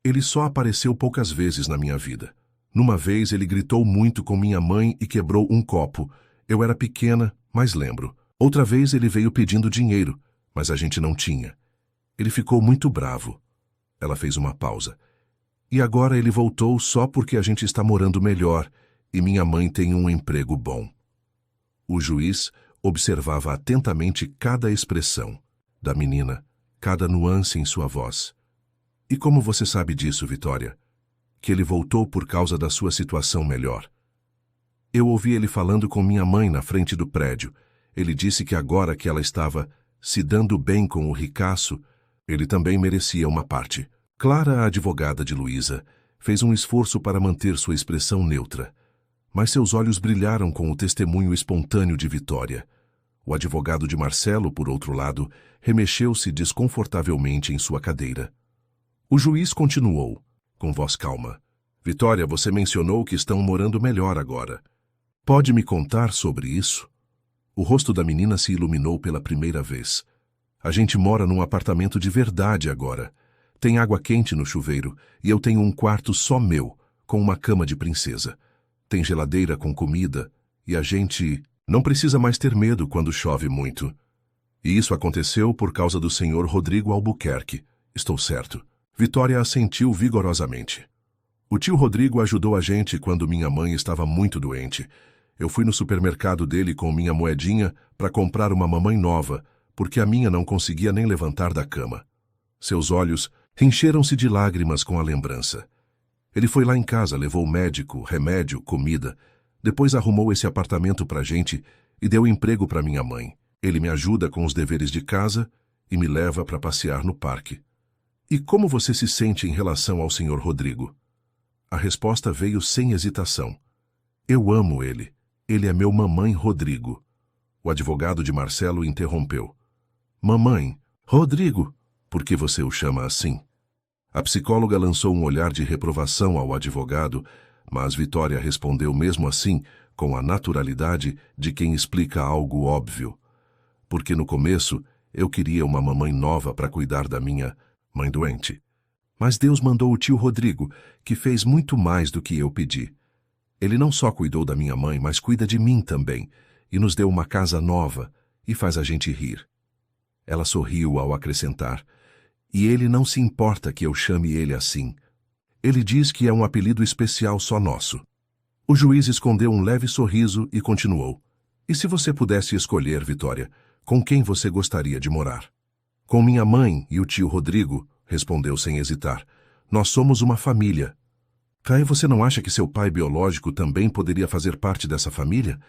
Ele só apareceu poucas vezes na minha vida. Numa vez ele gritou muito com minha mãe e quebrou um copo. Eu era pequena, mas lembro. Outra vez ele veio pedindo dinheiro, mas a gente não tinha. Ele ficou muito bravo. Ela fez uma pausa. E agora ele voltou só porque a gente está morando melhor e minha mãe tem um emprego bom. O juiz observava atentamente cada expressão da menina, cada nuance em sua voz. E como você sabe disso, Vitória? Que ele voltou por causa da sua situação melhor. Eu ouvi ele falando com minha mãe na frente do prédio. Ele disse que agora que ela estava se dando bem com o ricaço, ele também merecia uma parte. Clara, a advogada de Luísa, fez um esforço para manter sua expressão neutra, mas seus olhos brilharam com o testemunho espontâneo de Vitória. O advogado de Marcelo, por outro lado, remexeu-se desconfortavelmente em sua cadeira. O juiz continuou, com voz calma. Vitória, você mencionou que estão morando melhor agora. Pode me contar sobre isso? O rosto da menina se iluminou pela primeira vez. A gente mora num apartamento de verdade agora. Tem água quente no chuveiro e eu tenho um quarto só meu, com uma cama de princesa. Tem geladeira com comida e a gente não precisa mais ter medo quando chove muito. E isso aconteceu por causa do senhor Rodrigo Albuquerque. Estou certo. Vitória assentiu vigorosamente. O tio Rodrigo ajudou a gente quando minha mãe estava muito doente. Eu fui no supermercado dele com minha moedinha para comprar uma mamãe nova, porque a minha não conseguia nem levantar da cama. Seus olhos encheram-se de lágrimas com a lembrança. Ele foi lá em casa, levou médico, remédio, comida. Depois arrumou esse apartamento pra gente e deu emprego para minha mãe. Ele me ajuda com os deveres de casa e me leva para passear no parque. E como você se sente em relação ao senhor Rodrigo? A resposta veio sem hesitação. Eu amo ele. Ele é meu mamãe Rodrigo. O advogado de Marcelo interrompeu. Mamãe, Rodrigo, por que você o chama assim? A psicóloga lançou um olhar de reprovação ao advogado, mas Vitória respondeu mesmo assim, com a naturalidade de quem explica algo óbvio. Porque no começo eu queria uma mamãe nova para cuidar da minha mãe doente. Mas Deus mandou o tio Rodrigo, que fez muito mais do que eu pedi. Ele não só cuidou da minha mãe, mas cuida de mim também, e nos deu uma casa nova, e faz a gente rir. Ela sorriu ao acrescentar, e ele não se importa que eu chame ele assim. Ele diz que é um apelido especial só nosso. O juiz escondeu um leve sorriso e continuou. E se você pudesse escolher, Vitória, com quem você gostaria de morar? Com minha mãe e o tio Rodrigo, respondeu sem hesitar. Nós somos uma família. Caio, você não acha que seu pai biológico também poderia fazer parte dessa família?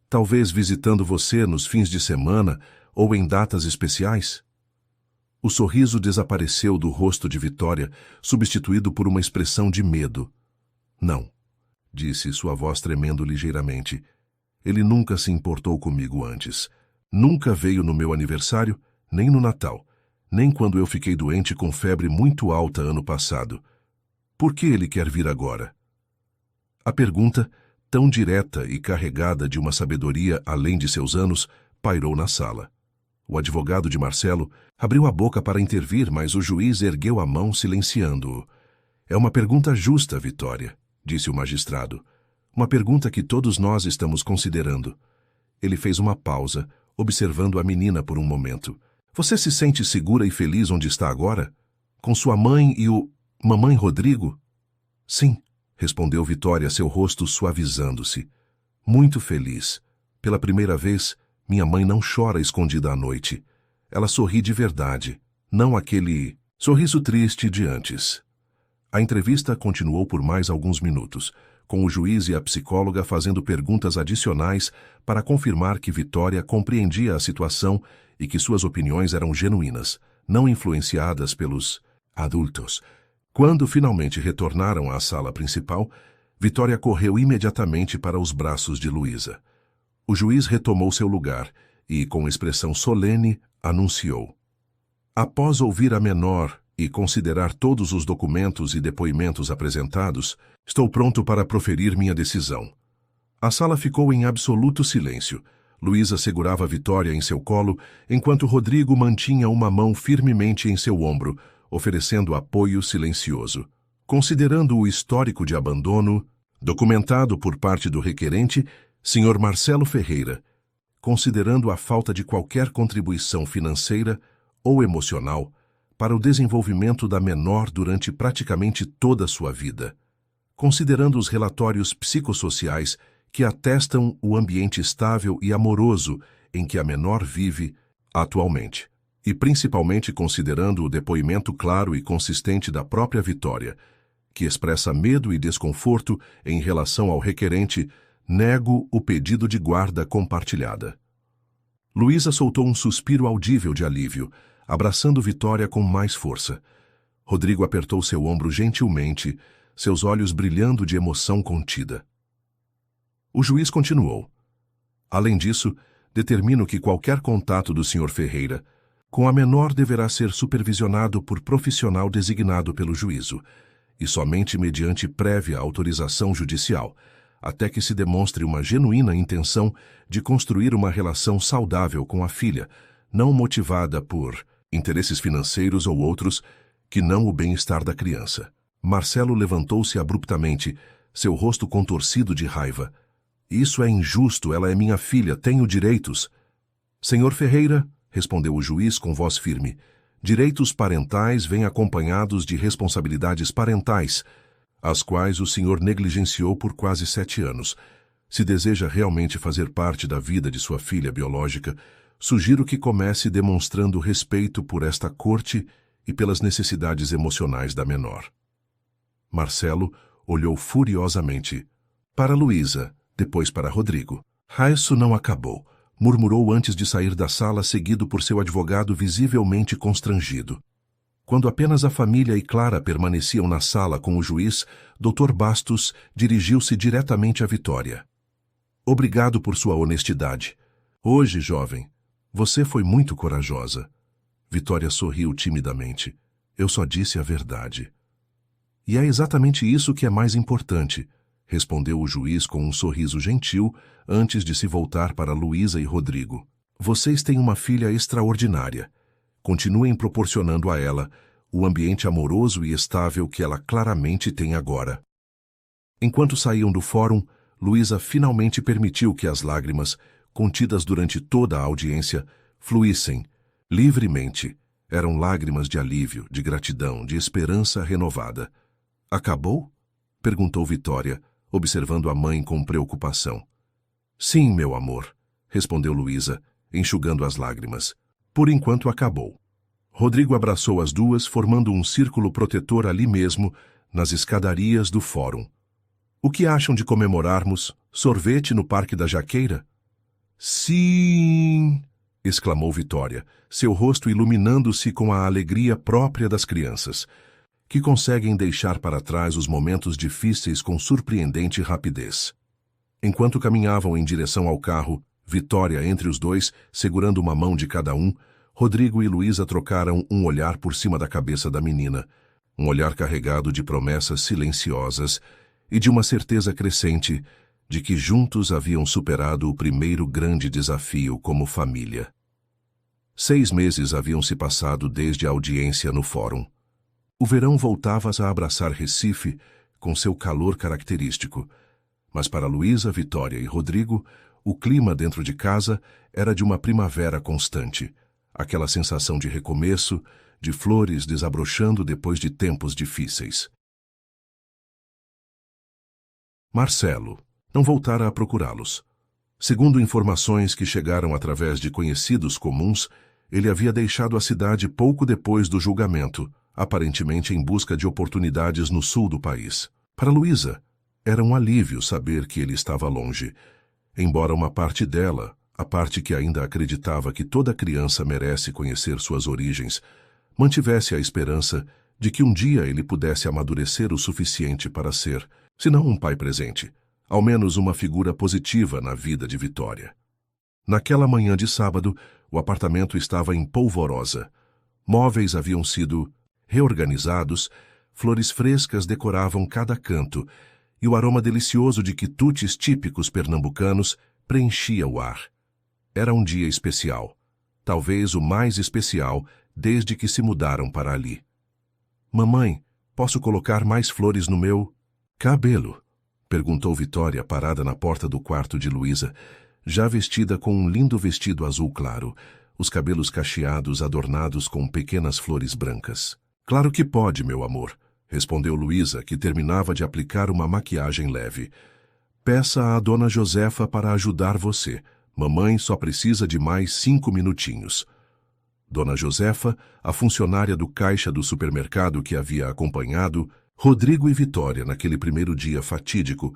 Talvez visitando você nos fins de semana ou em datas especiais? O sorriso desapareceu do rosto de Vitória, substituído por uma expressão de medo. Não, disse sua voz tremendo ligeiramente. Ele nunca se importou comigo antes. Nunca veio no meu aniversário, nem no Natal, nem quando eu fiquei doente com febre muito alta ano passado. Por que ele quer vir agora? A pergunta, tão direta e carregada de uma sabedoria além de seus anos, pairou na sala. O advogado de Marcelo abriu a boca para intervir, mas o juiz ergueu a mão silenciando-o. É uma pergunta justa, Vitória, disse o magistrado. Uma pergunta que todos nós estamos considerando. Ele fez uma pausa, observando a menina por um momento. Você se sente segura e feliz onde está agora? Com sua mãe e o mamãe Rodrigo? Sim, respondeu Vitória, seu rosto suavizando-se. Muito feliz. Pela primeira vez, minha mãe não chora escondida à noite. Ela sorri de verdade, não aquele sorriso triste de antes. A entrevista continuou por mais alguns minutos, com o juiz e a psicóloga fazendo perguntas adicionais para confirmar que Vitória compreendia a situação e que suas opiniões eram genuínas, não influenciadas pelos adultos. Quando finalmente retornaram à sala principal, Vitória correu imediatamente para os braços de Luísa. O juiz retomou seu lugar e, com expressão solene, anunciou: após ouvir a menor e considerar todos os documentos e depoimentos apresentados, estou pronto para proferir minha decisão. A sala ficou em absoluto silêncio. Luísa segurava Vitória em seu colo, enquanto Rodrigo mantinha uma mão firmemente em seu ombro, oferecendo apoio silencioso. Considerando o histórico de abandono, documentado por parte do requerente, Sr. Marcelo Ferreira, considerando a falta de qualquer contribuição financeira ou emocional para o desenvolvimento da menor durante praticamente toda a sua vida, considerando os relatórios psicossociais que atestam o ambiente estável e amoroso em que a menor vive atualmente, e principalmente considerando o depoimento claro e consistente da própria Vitória, que expressa medo e desconforto em relação ao requerente, nego o pedido de guarda compartilhada. Luísa soltou um suspiro audível de alívio, abraçando Vitória com mais força. Rodrigo apertou seu ombro gentilmente, seus olhos brilhando de emoção contida. O juiz continuou: além disso, determino que qualquer contato do Sr. Ferreira com a menor deverá ser supervisionado por profissional designado pelo juízo, e somente mediante prévia autorização judicial, até que se demonstre uma genuína intenção de construir uma relação saudável com a filha, não motivada por interesses financeiros ou outros, que não o bem-estar da criança. Marcelo levantou-se abruptamente, seu rosto contorcido de raiva. Isso é injusto, ela é minha filha, tenho direitos. Senhor Ferreira, respondeu o juiz com voz firme, direitos parentais vêm acompanhados de responsabilidades parentais, as quais o senhor negligenciou por quase 7 anos. Se deseja realmente fazer parte da vida de sua filha biológica, sugiro que comece demonstrando respeito por esta corte e pelas necessidades emocionais da menor. Marcelo olhou furiosamente para Luísa, depois para Rodrigo. Isso não acabou, murmurou antes de sair da sala, seguido por seu advogado visivelmente constrangido. Quando apenas a família e Clara permaneciam na sala com o juiz, Dr. Bastos dirigiu-se diretamente à Vitória. Obrigado por sua honestidade. Hoje, jovem, você foi muito corajosa. Vitória sorriu timidamente. Eu só disse a verdade. E é exatamente isso que é mais importante, respondeu o juiz com um sorriso gentil antes de se voltar para Luísa e Rodrigo. Vocês têm uma filha extraordinária. Continuem proporcionando a ela o ambiente amoroso e estável que ela claramente tem agora. Enquanto saíam do fórum, Luísa finalmente permitiu que as lágrimas, contidas durante toda a audiência, fluíssem livremente. Eram lágrimas de alívio, de gratidão, de esperança renovada. Acabou? Perguntou Vitória, observando a mãe com preocupação. Sim, meu amor, respondeu Luísa, enxugando as lágrimas. Por enquanto acabou. Rodrigo abraçou as duas, formando um círculo protetor ali mesmo, nas escadarias do fórum. O que acham de comemorarmos sorvete no Parque da Jaqueira? Sim! Exclamou Vitória, seu rosto iluminando-se com a alegria própria das crianças, que conseguem deixar para trás os momentos difíceis com surpreendente rapidez. Enquanto caminhavam em direção ao carro, Vitória entre os dois, segurando uma mão de cada um, Rodrigo e Luísa trocaram um olhar por cima da cabeça da menina, um olhar carregado de promessas silenciosas e de uma certeza crescente de que juntos haviam superado o primeiro grande desafio como família. 6 meses haviam se passado desde a audiência no fórum. O verão voltava a abraçar Recife com seu calor característico, mas para Luísa, Vitória e Rodrigo, o clima dentro de casa era de uma primavera constante, aquela sensação de recomeço, de flores desabrochando depois de tempos difíceis. Marcelo não voltara a procurá-los. Segundo informações que chegaram através de conhecidos comuns, ele havia deixado a cidade pouco depois do julgamento, aparentemente em busca de oportunidades no sul do país. Para Luísa, Era um alívio saber que ele estava longe. Embora uma parte dela, a parte que ainda acreditava que toda criança merece conhecer suas origens, mantivesse a esperança de que um dia ele pudesse amadurecer o suficiente para ser, se não um pai presente, ao menos uma figura positiva na vida de Vitória. Naquela manhã de sábado, o apartamento estava em polvorosa. Móveis haviam sido reorganizados, flores frescas decoravam cada canto, e o aroma delicioso de quitutes típicos pernambucanos preenchia o ar. Era um dia especial, talvez o mais especial desde que se mudaram para ali. Mamãe, posso colocar mais flores no meu cabelo? Perguntou Vitória parada na porta do quarto de Luísa, já vestida com um lindo vestido azul claro, os cabelos cacheados adornados com pequenas flores brancas. Claro que pode, meu amor, respondeu Luísa, que terminava de aplicar uma maquiagem leve. Peça à dona Josefa para ajudar você. Mamãe só precisa de mais 5 minutinhos. Dona Josefa, a funcionária do caixa do supermercado que havia acompanhado Rodrigo e Vitória naquele primeiro dia fatídico,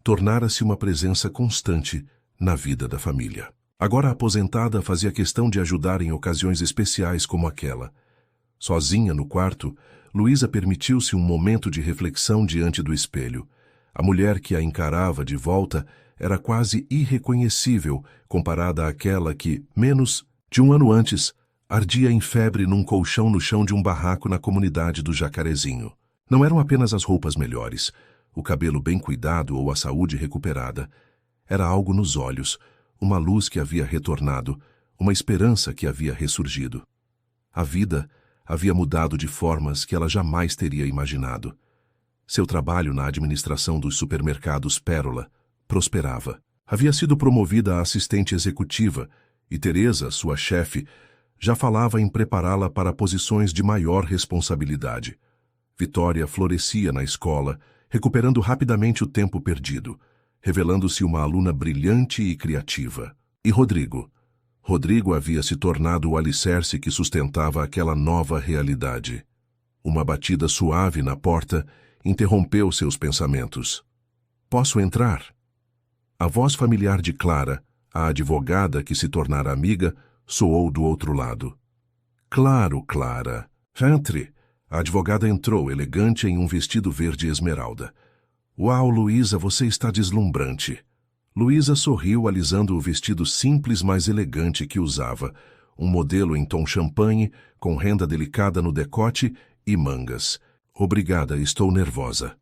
tornara-se uma presença constante na vida da família. Agora aposentada, fazia questão de ajudar em ocasiões especiais como aquela. Sozinha no quarto, Luísa permitiu-se um momento de reflexão diante do espelho. A mulher que a encarava de volta era quase irreconhecível comparada àquela que, menos de um ano antes, ardia em febre num colchão no chão de um barraco na comunidade do Jacarezinho. Não eram apenas as roupas melhores, o cabelo bem cuidado ou a saúde recuperada. Era algo nos olhos, uma luz que havia retornado, uma esperança que havia ressurgido. A vida havia mudado de formas que ela jamais teria imaginado. Seu trabalho na administração dos supermercados Pérola prosperava. Havia sido promovida a assistente executiva e Teresa, sua chefe, já falava em prepará-la para posições de maior responsabilidade. Vitória florescia na escola, recuperando rapidamente o tempo perdido, revelando-se uma aluna brilhante e criativa. E Rodrigo? Rodrigo havia se tornado o alicerce que sustentava aquela nova realidade. Uma batida suave na porta interrompeu seus pensamentos. Posso entrar? A voz familiar de Clara, a advogada que se tornara amiga, soou do outro lado. Claro, Clara. Entre. A advogada entrou, elegante em um vestido verde esmeralda. Uau, Luísa, você está deslumbrante. Luísa sorriu, alisando o vestido simples, mas elegante que usava, um modelo em tom champanhe, com renda delicada no decote e mangas. Obrigada, estou nervosa.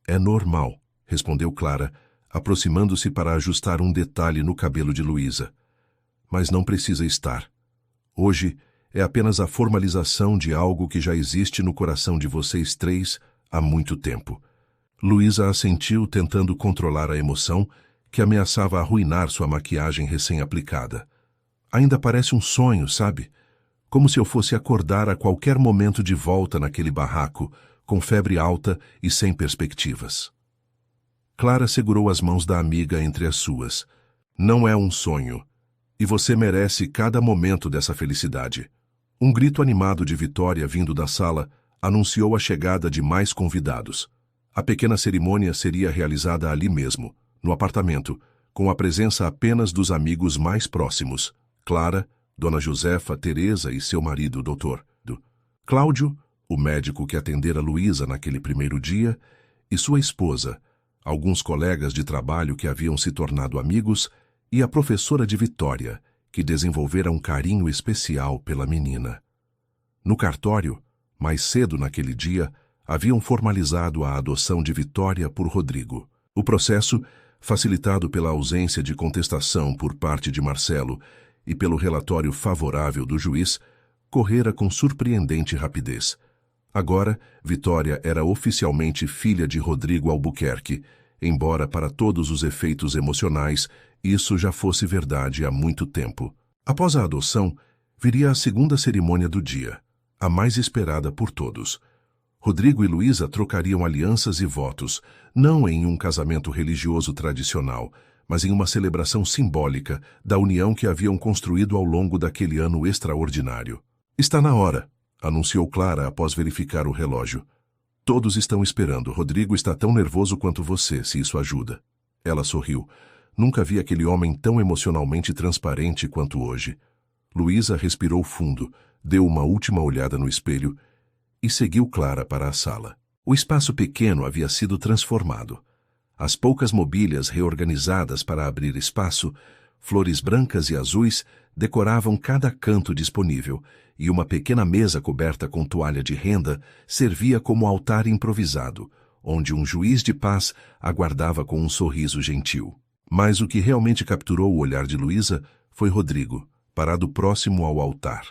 É normal, respondeu Clara, aproximando-se para ajustar um detalhe no cabelo de Luísa. Mas não precisa estar. Hoje é apenas a formalização de algo que já existe no coração de vocês três há muito tempo. Luísa assentiu, tentando controlar a emoção que ameaçava arruinar sua maquiagem recém-aplicada. Ainda parece um sonho, sabe? Como se eu fosse acordar a qualquer momento de volta naquele barraco, com febre alta e sem perspectivas. Clara segurou as mãos da amiga entre as suas. Não é um sonho. E você merece cada momento dessa felicidade. Um grito animado de Vitória vindo da sala anunciou a chegada de mais convidados. A pequena cerimônia seria realizada ali mesmo, no apartamento, com a presença apenas dos amigos mais próximos, Clara, Dona Josefa, Teresa e seu marido, Dr. Cláudio, o médico que atendera Luísa naquele primeiro dia, e sua esposa, alguns colegas de trabalho que haviam se tornado amigos e a professora de Vitória, que desenvolvera um carinho especial pela menina. No cartório, mais cedo naquele dia, haviam formalizado a adoção de Vitória por Rodrigo. O processo, facilitado pela ausência de contestação por parte de Marcelo e pelo relatório favorável do juiz, correra com surpreendente rapidez. Agora, Vitória era oficialmente filha de Rodrigo Albuquerque, embora para todos os efeitos emocionais isso já fosse verdade há muito tempo. Após a adoção, viria a segunda cerimônia do dia, a mais esperada por todos. Rodrigo e Luísa trocariam alianças e votos, não em um casamento religioso tradicional, mas em uma celebração simbólica da união que haviam construído ao longo daquele ano extraordinário. Está na hora, anunciou Clara após verificar o relógio. Todos estão esperando. Rodrigo está tão nervoso quanto você, se isso ajuda. Ela sorriu. Nunca vi aquele homem tão emocionalmente transparente quanto hoje. Luísa respirou fundo, deu uma última olhada no espelho e seguiu Clara para a sala. O espaço pequeno havia sido transformado. As poucas mobílias reorganizadas para abrir espaço, flores brancas e azuis decoravam cada canto disponível, e uma pequena mesa coberta com toalha de renda servia como altar improvisado, onde um juiz de paz aguardava com um sorriso gentil. Mas o que realmente capturou o olhar de Luísa foi Rodrigo, parado próximo ao altar.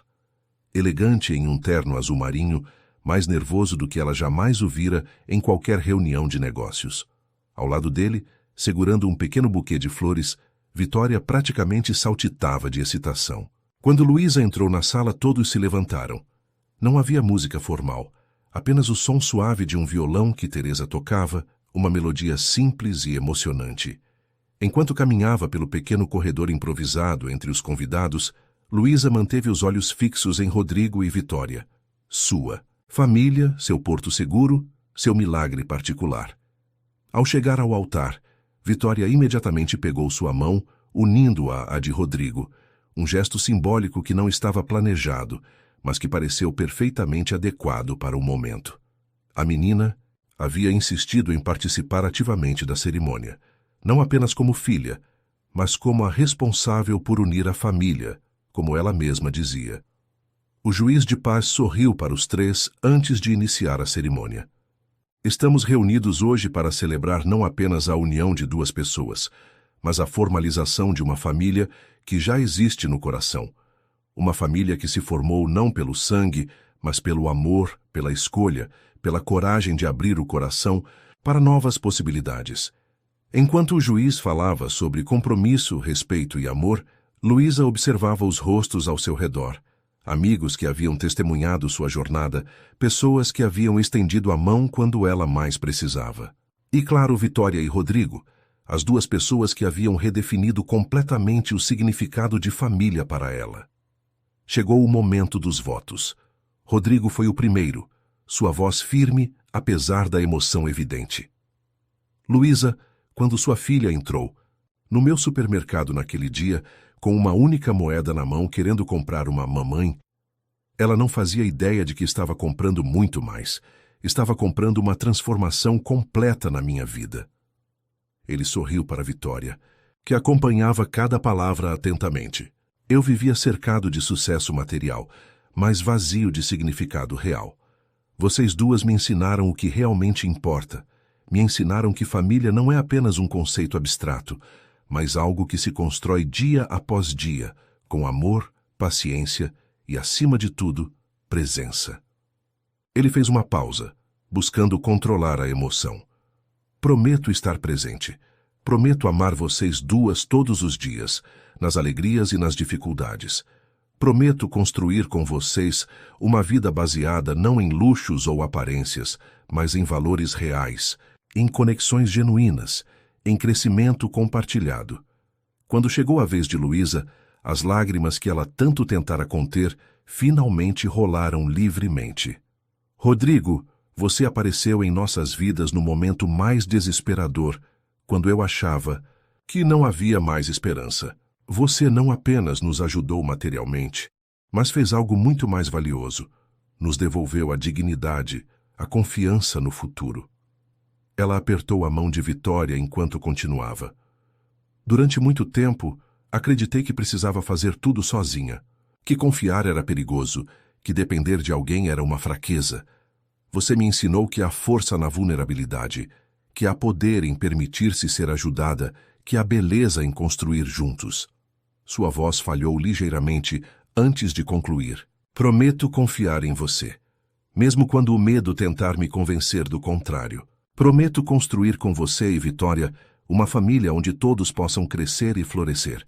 Elegante em um terno azul marinho, mais nervoso do que ela jamais o vira em qualquer reunião de negócios. Ao lado dele, segurando um pequeno buquê de flores, Vitória praticamente saltitava de excitação. Quando Luísa entrou na sala, todos se levantaram. Não havia música formal, apenas o som suave de um violão que Teresa tocava, uma melodia simples e emocionante. Enquanto caminhava pelo pequeno corredor improvisado entre os convidados, Luísa manteve os olhos fixos em Rodrigo e Vitória. Sua família, seu porto seguro, seu milagre particular. Ao chegar ao altar, Vitória imediatamente pegou sua mão, unindo-a à de Rodrigo, um gesto simbólico que não estava planejado, mas que pareceu perfeitamente adequado para o momento. A menina havia insistido em participar ativamente da cerimônia, não apenas como filha, mas como a responsável por unir a família, como ela mesma dizia. O juiz de paz sorriu para os três antes de iniciar a cerimônia. Estamos reunidos hoje para celebrar não apenas a união de duas pessoas, mas a formalização de uma família que já existe no coração. Uma família que se formou não pelo sangue, mas pelo amor, pela escolha, pela coragem de abrir o coração para novas possibilidades. Enquanto o juiz falava sobre compromisso, respeito e amor, Luísa observava os rostos ao seu redor. Amigos que haviam testemunhado sua jornada, pessoas que haviam estendido a mão quando ela mais precisava. E claro, Vitória e Rodrigo, as duas pessoas que haviam redefinido completamente o significado de família para ela. Chegou o momento dos votos. Rodrigo foi o primeiro, sua voz firme, apesar da emoção evidente. Luísa, quando sua filha entrou, no meu supermercado naquele dia, com uma única moeda na mão querendo comprar uma mamãe, ela não fazia ideia de que estava comprando muito mais. Estava comprando uma transformação completa na minha vida. Ele sorriu para Vitória, que acompanhava cada palavra atentamente. Eu vivia cercado de sucesso material, mas vazio de significado real. Vocês duas me ensinaram o que realmente importa. Me ensinaram que família não é apenas um conceito abstrato, mas algo que se constrói dia após dia, com amor, paciência e, acima de tudo, presença. Ele fez uma pausa, buscando controlar a emoção. Prometo estar presente. Prometo amar vocês duas todos os dias, nas alegrias e nas dificuldades. Prometo construir com vocês uma vida baseada não em luxos ou aparências, mas em valores reais, em conexões genuínas, em crescimento compartilhado. Quando chegou a vez de Luísa, as lágrimas que ela tanto tentara conter finalmente rolaram livremente. Rodrigo, você apareceu em nossas vidas no momento mais desesperador, quando eu achava que não havia mais esperança. Você não apenas nos ajudou materialmente, mas fez algo muito mais valioso. Nos devolveu a dignidade, a confiança no futuro. Ela apertou a mão de Vitória enquanto continuava. Durante muito tempo, acreditei que precisava fazer tudo sozinha, que confiar era perigoso, que depender de alguém era uma fraqueza. Você me ensinou que há força na vulnerabilidade, que há poder em permitir-se ser ajudada, que há beleza em construir juntos. Sua voz falhou ligeiramente antes de concluir. Prometo confiar em você, mesmo quando o medo tentar me convencer do contrário. Prometo construir com você e Vitória uma família onde todos possam crescer e florescer.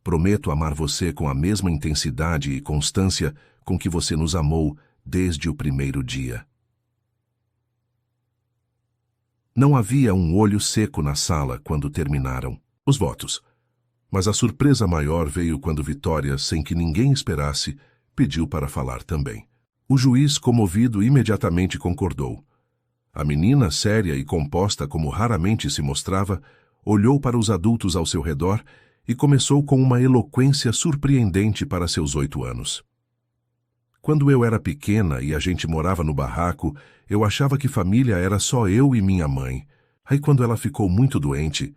Prometo amar você com a mesma intensidade e constância com que você nos amou desde o primeiro dia. Não havia um olho seco na sala quando terminaram os votos, mas a surpresa maior veio quando Vitória, sem que ninguém esperasse, pediu para falar também. O juiz, comovido, imediatamente concordou. A menina, séria e composta como raramente se mostrava, olhou para os adultos ao seu redor e começou com uma eloquência surpreendente para seus 8 anos. Quando eu era pequena e a gente morava no barraco, eu achava que família era só eu e minha mãe. Aí quando ela ficou muito doente,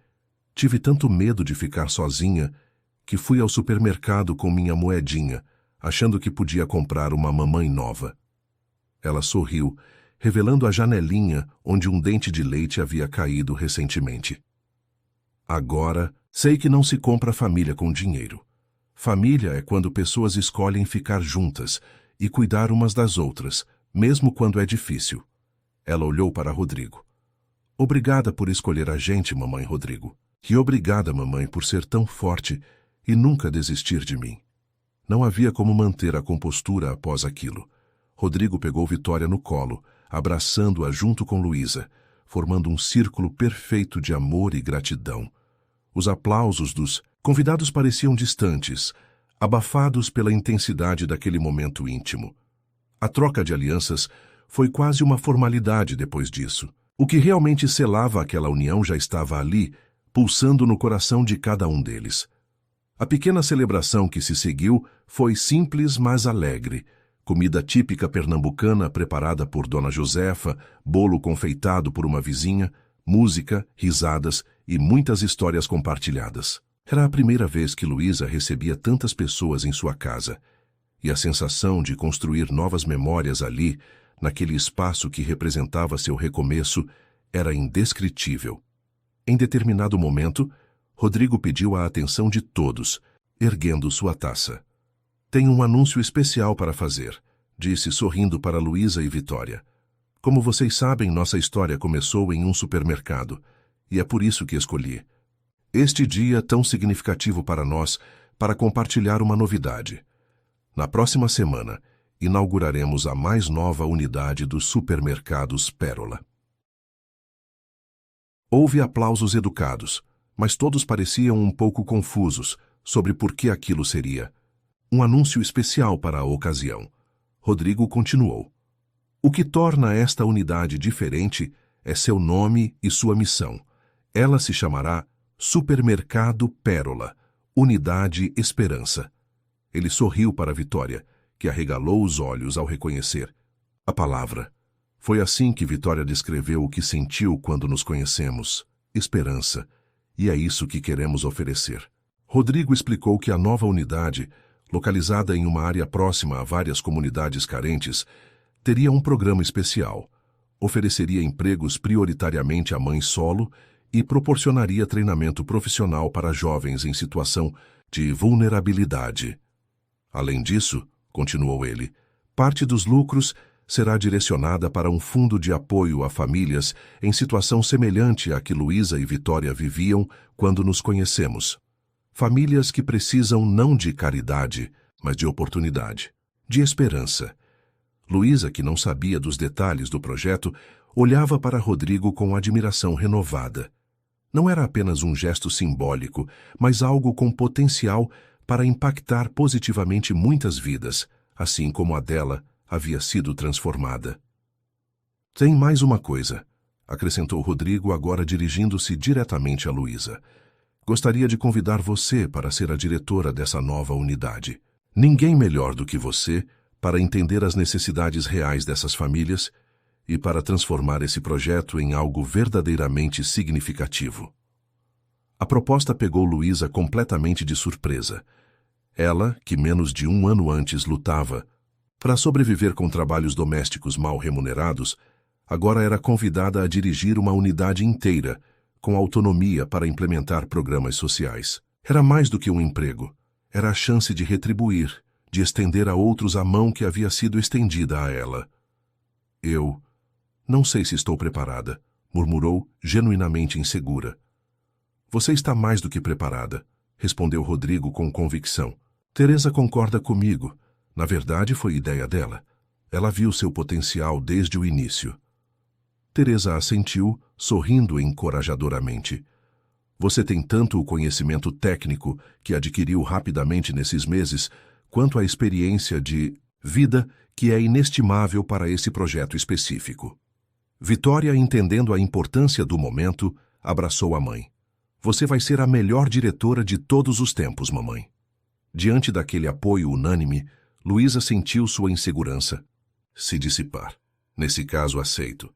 tive tanto medo de ficar sozinha que fui ao supermercado com minha moedinha, achando que podia comprar uma mamãe nova. Ela sorriu, revelando a janelinha onde um dente de leite havia caído recentemente. Agora, sei que não se compra família com dinheiro. Família é quando pessoas escolhem ficar juntas e cuidar umas das outras, mesmo quando é difícil. Ela olhou para Rodrigo. Obrigada por escolher a gente, mamãe Rodrigo. E obrigada, mamãe, por ser tão forte e nunca desistir de mim. Não havia como manter a compostura após aquilo. Rodrigo pegou Vitória no colo, abraçando-a junto com Luísa, formando um círculo perfeito de amor e gratidão. Os aplausos dos convidados pareciam distantes, abafados pela intensidade daquele momento íntimo. A troca de alianças foi quase uma formalidade depois disso. O que realmente selava aquela união já estava ali, pulsando no coração de cada um deles. A pequena celebração que se seguiu foi simples, mas alegre. Comida típica pernambucana preparada por Dona Josefa, bolo confeitado por uma vizinha, música, risadas e muitas histórias compartilhadas. Era a primeira vez que Luísa recebia tantas pessoas em sua casa, e a sensação de construir novas memórias ali, naquele espaço que representava seu recomeço, era indescritível. Em determinado momento, Rodrigo pediu a atenção de todos, erguendo sua taça. Tenho um anúncio especial para fazer, disse sorrindo para Luísa e Vitória. Como vocês sabem, nossa história começou em um supermercado, e é por isso que escolhi este dia tão significativo para nós, para compartilhar uma novidade. Na próxima semana, inauguraremos a mais nova unidade dos supermercados Pérola. Houve aplausos educados, mas todos pareciam um pouco confusos sobre por que aquilo seria. Um anúncio especial para a ocasião. Rodrigo continuou. O que torna esta unidade diferente é seu nome e sua missão. Ela se chamará Supermercado Pérola, Unidade Esperança. Ele sorriu para Vitória, que arregalou os olhos ao reconhecer a palavra. Foi assim que Vitória descreveu o que sentiu quando nos conhecemos. Esperança. E é isso que queremos oferecer. Rodrigo explicou que a nova unidade, localizada em uma área próxima a várias comunidades carentes, teria um programa especial. Ofereceria empregos prioritariamente a mães solo e proporcionaria treinamento profissional para jovens em situação de vulnerabilidade. Além disso, continuou ele, parte dos lucros será direcionada para um fundo de apoio a famílias em situação semelhante à que Luísa e Vitória viviam quando nos conhecemos. Famílias que precisam não de caridade, mas de oportunidade, de esperança. Luísa, que não sabia dos detalhes do projeto, olhava para Rodrigo com admiração renovada. Não era apenas um gesto simbólico, mas algo com potencial para impactar positivamente muitas vidas, assim como a dela havia sido transformada. Tem mais uma coisa, acrescentou Rodrigo, agora dirigindo-se diretamente a Luísa. Gostaria de convidar você para ser a diretora dessa nova unidade. Ninguém melhor do que você para entender as necessidades reais dessas famílias e para transformar esse projeto em algo verdadeiramente significativo. A proposta pegou Luísa completamente de surpresa. Ela, que menos de 1 ano antes lutava para sobreviver com trabalhos domésticos mal remunerados, agora era convidada a dirigir uma unidade inteira, com autonomia para implementar programas sociais. Era mais do que um emprego. Era a chance de retribuir, de estender a outros a mão que havia sido estendida a ela. Eu não sei se estou preparada, murmurou, genuinamente insegura. Você está mais do que preparada, respondeu Rodrigo com convicção. Teresa concorda comigo. Na verdade, foi ideia dela. Ela viu seu potencial desde o início. Teresa assentiu, sorrindo encorajadoramente. Você tem tanto o conhecimento técnico que adquiriu rapidamente nesses meses, quanto a experiência de vida que é inestimável para esse projeto específico. Vitória, entendendo a importância do momento, abraçou a mãe. Você vai ser a melhor diretora de todos os tempos, mamãe. Diante daquele apoio unânime, Luísa sentiu sua insegurança se dissipar. Nesse caso, aceito.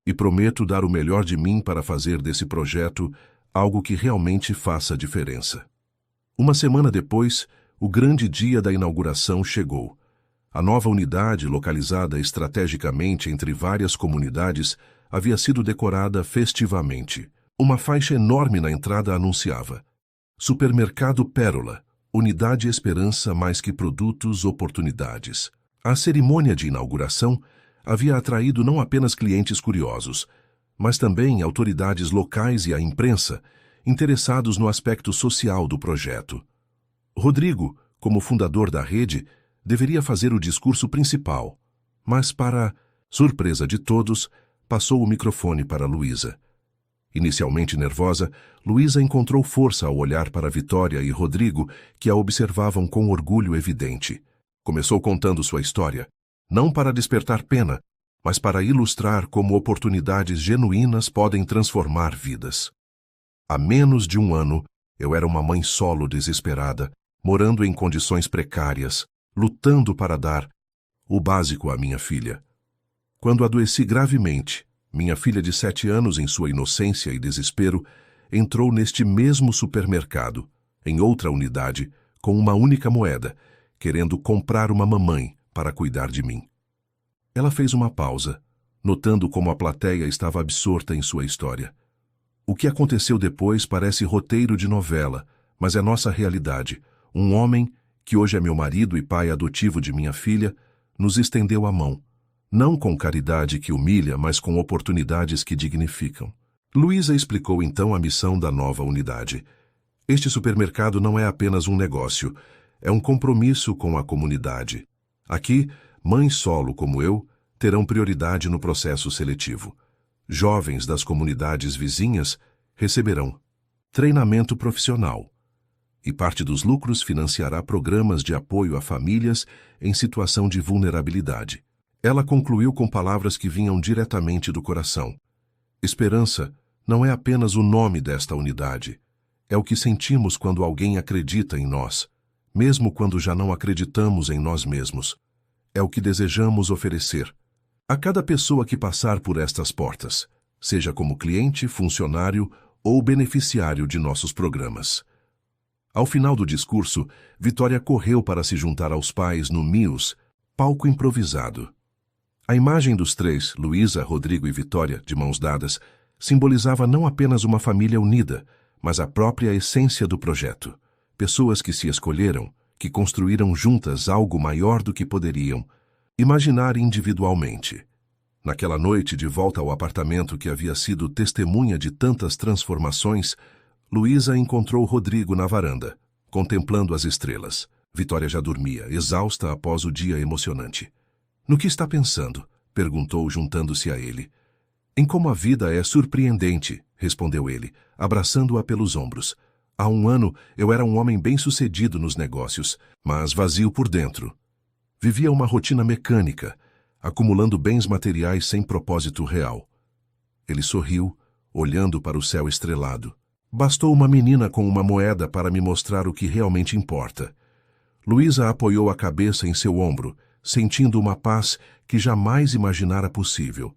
E prometo dar o melhor de mim para fazer desse projeto algo que realmente faça diferença. Uma semana depois, o grande dia da inauguração chegou. A nova unidade, localizada estrategicamente entre várias comunidades, havia sido decorada festivamente. Uma faixa enorme na entrada anunciava: Supermercado Pérola, Unidade Esperança mais que produtos, oportunidades. A cerimônia de inauguração havia atraído não apenas clientes curiosos, mas também autoridades locais e a imprensa, interessados no aspecto social do projeto. Rodrigo, como fundador da rede, deveria fazer o discurso principal, mas, para surpresa de todos, passou o microfone para Luísa. Inicialmente nervosa, Luísa encontrou força ao olhar para Vitória e Rodrigo, que a observavam com orgulho evidente. Começou contando sua história, não para despertar pena, mas para ilustrar como oportunidades genuínas podem transformar vidas. Há menos de um ano, eu era uma mãe solo desesperada, morando em condições precárias, lutando para dar o básico à minha filha. Quando adoeci gravemente, minha filha de 7 anos, em sua inocência e desespero, entrou neste mesmo supermercado, em outra unidade, com uma única moeda, querendo comprar uma mamãe para cuidar de mim. Ela fez uma pausa, notando como a plateia estava absorta em sua história. O que aconteceu depois parece roteiro de novela, mas é nossa realidade. Um homem, que hoje é meu marido e pai adotivo de minha filha, nos estendeu a mão, não com caridade que humilha, mas com oportunidades que dignificam. Luísa explicou então a missão da nova unidade. Este supermercado não é apenas um negócio, é um compromisso com a comunidade. Aqui, mães solo como eu terão prioridade no processo seletivo. Jovens das comunidades vizinhas receberão treinamento profissional e parte dos lucros financiará programas de apoio a famílias em situação de vulnerabilidade. Ela concluiu com palavras que vinham diretamente do coração. Esperança não é apenas o nome desta unidade, é o que sentimos quando alguém acredita em nós, mesmo quando já não acreditamos em nós mesmos. É o que desejamos oferecer a cada pessoa que passar por estas portas, seja como cliente, funcionário ou beneficiário de nossos programas. Ao final do discurso, Vitória correu para se juntar aos pais no MIUS, palco improvisado. A imagem dos três, Luísa, Rodrigo e Vitória, de mãos dadas, simbolizava não apenas uma família unida, mas a própria essência do projeto. Pessoas que se escolheram, que construíram juntas algo maior do que poderiam imaginar individualmente. Naquela noite, de volta ao apartamento que havia sido testemunha de tantas transformações, Luísa encontrou Rodrigo na varanda, contemplando as estrelas. Vitória já dormia, exausta após o dia emocionante. "No que está pensando?" perguntou, juntando-se a ele. "Em como a vida é surpreendente", respondeu ele, abraçando-a pelos ombros. "Há um ano eu era um homem bem-sucedido nos negócios, mas vazio por dentro. Vivia uma rotina mecânica, acumulando bens materiais sem propósito real." Ele sorriu, olhando para o céu estrelado. "Bastou uma menina com uma moeda para me mostrar o que realmente importa." Luísa apoiou a cabeça em seu ombro, sentindo uma paz que jamais imaginara possível.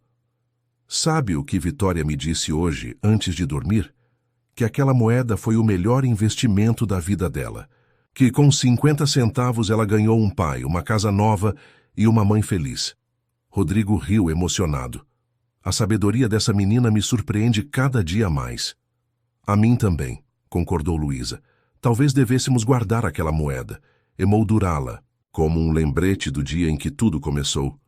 "Sabe o que Vitória me disse hoje, antes de dormir? Que aquela moeda foi o melhor investimento da vida dela. Que com 50 centavos ela ganhou um pai, uma casa nova e uma mãe feliz." Rodrigo riu emocionado. "A sabedoria dessa menina me surpreende cada dia mais." "A mim também", concordou Luísa. "Talvez devêssemos guardar aquela moeda, emoldurá-la, como um lembrete do dia em que tudo começou."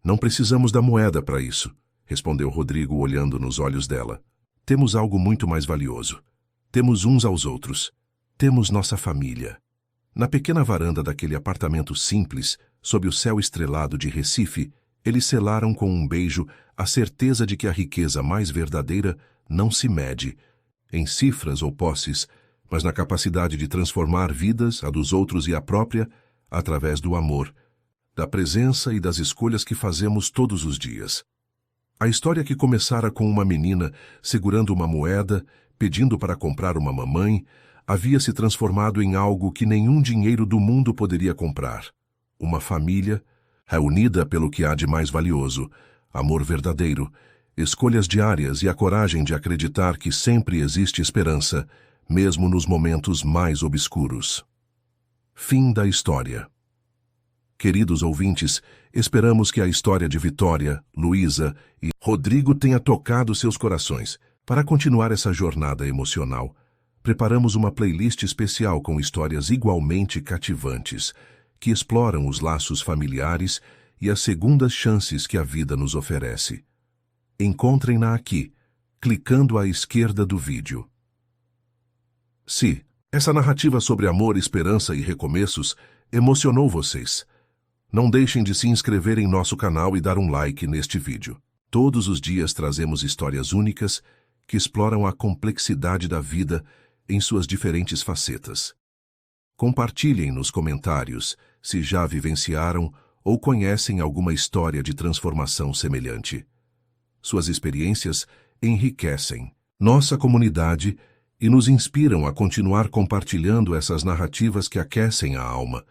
"Não precisamos da moeda para isso", respondeu Rodrigo, olhando nos olhos dela. "Temos algo muito mais valioso. Temos uns aos outros. Temos nossa família." Na pequena varanda daquele apartamento simples, sob o céu estrelado de Recife, eles selaram com um beijo a certeza de que a riqueza mais verdadeira não se mede em cifras ou posses, mas na capacidade de transformar vidas, a dos outros e a própria, através do amor, da presença e das escolhas que fazemos todos os dias. A história que começara com uma menina segurando uma moeda, pedindo para comprar uma mamãe, havia se transformado em algo que nenhum dinheiro do mundo poderia comprar. Uma família, reunida pelo que há de mais valioso, amor verdadeiro, escolhas diárias e a coragem de acreditar que sempre existe esperança, mesmo nos momentos mais obscuros. Fim da história. Queridos ouvintes, esperamos que a história de Vitória, Luísa e Rodrigo tenha tocado seus corações. Para continuar essa jornada emocional, preparamos uma playlist especial com histórias igualmente cativantes, que exploram os laços familiares e as segundas chances que a vida nos oferece. Encontrem-na aqui, clicando à esquerda do vídeo. Se essa narrativa sobre amor, esperança e recomeços emocionou vocês, não deixem de se inscrever em nosso canal e dar um like neste vídeo. Todos os dias trazemos histórias únicas que exploram a complexidade da vida em suas diferentes facetas. Compartilhem nos comentários se já vivenciaram ou conhecem alguma história de transformação semelhante. Suas experiências enriquecem nossa comunidade e nos inspiram a continuar compartilhando essas narrativas que aquecem a alma,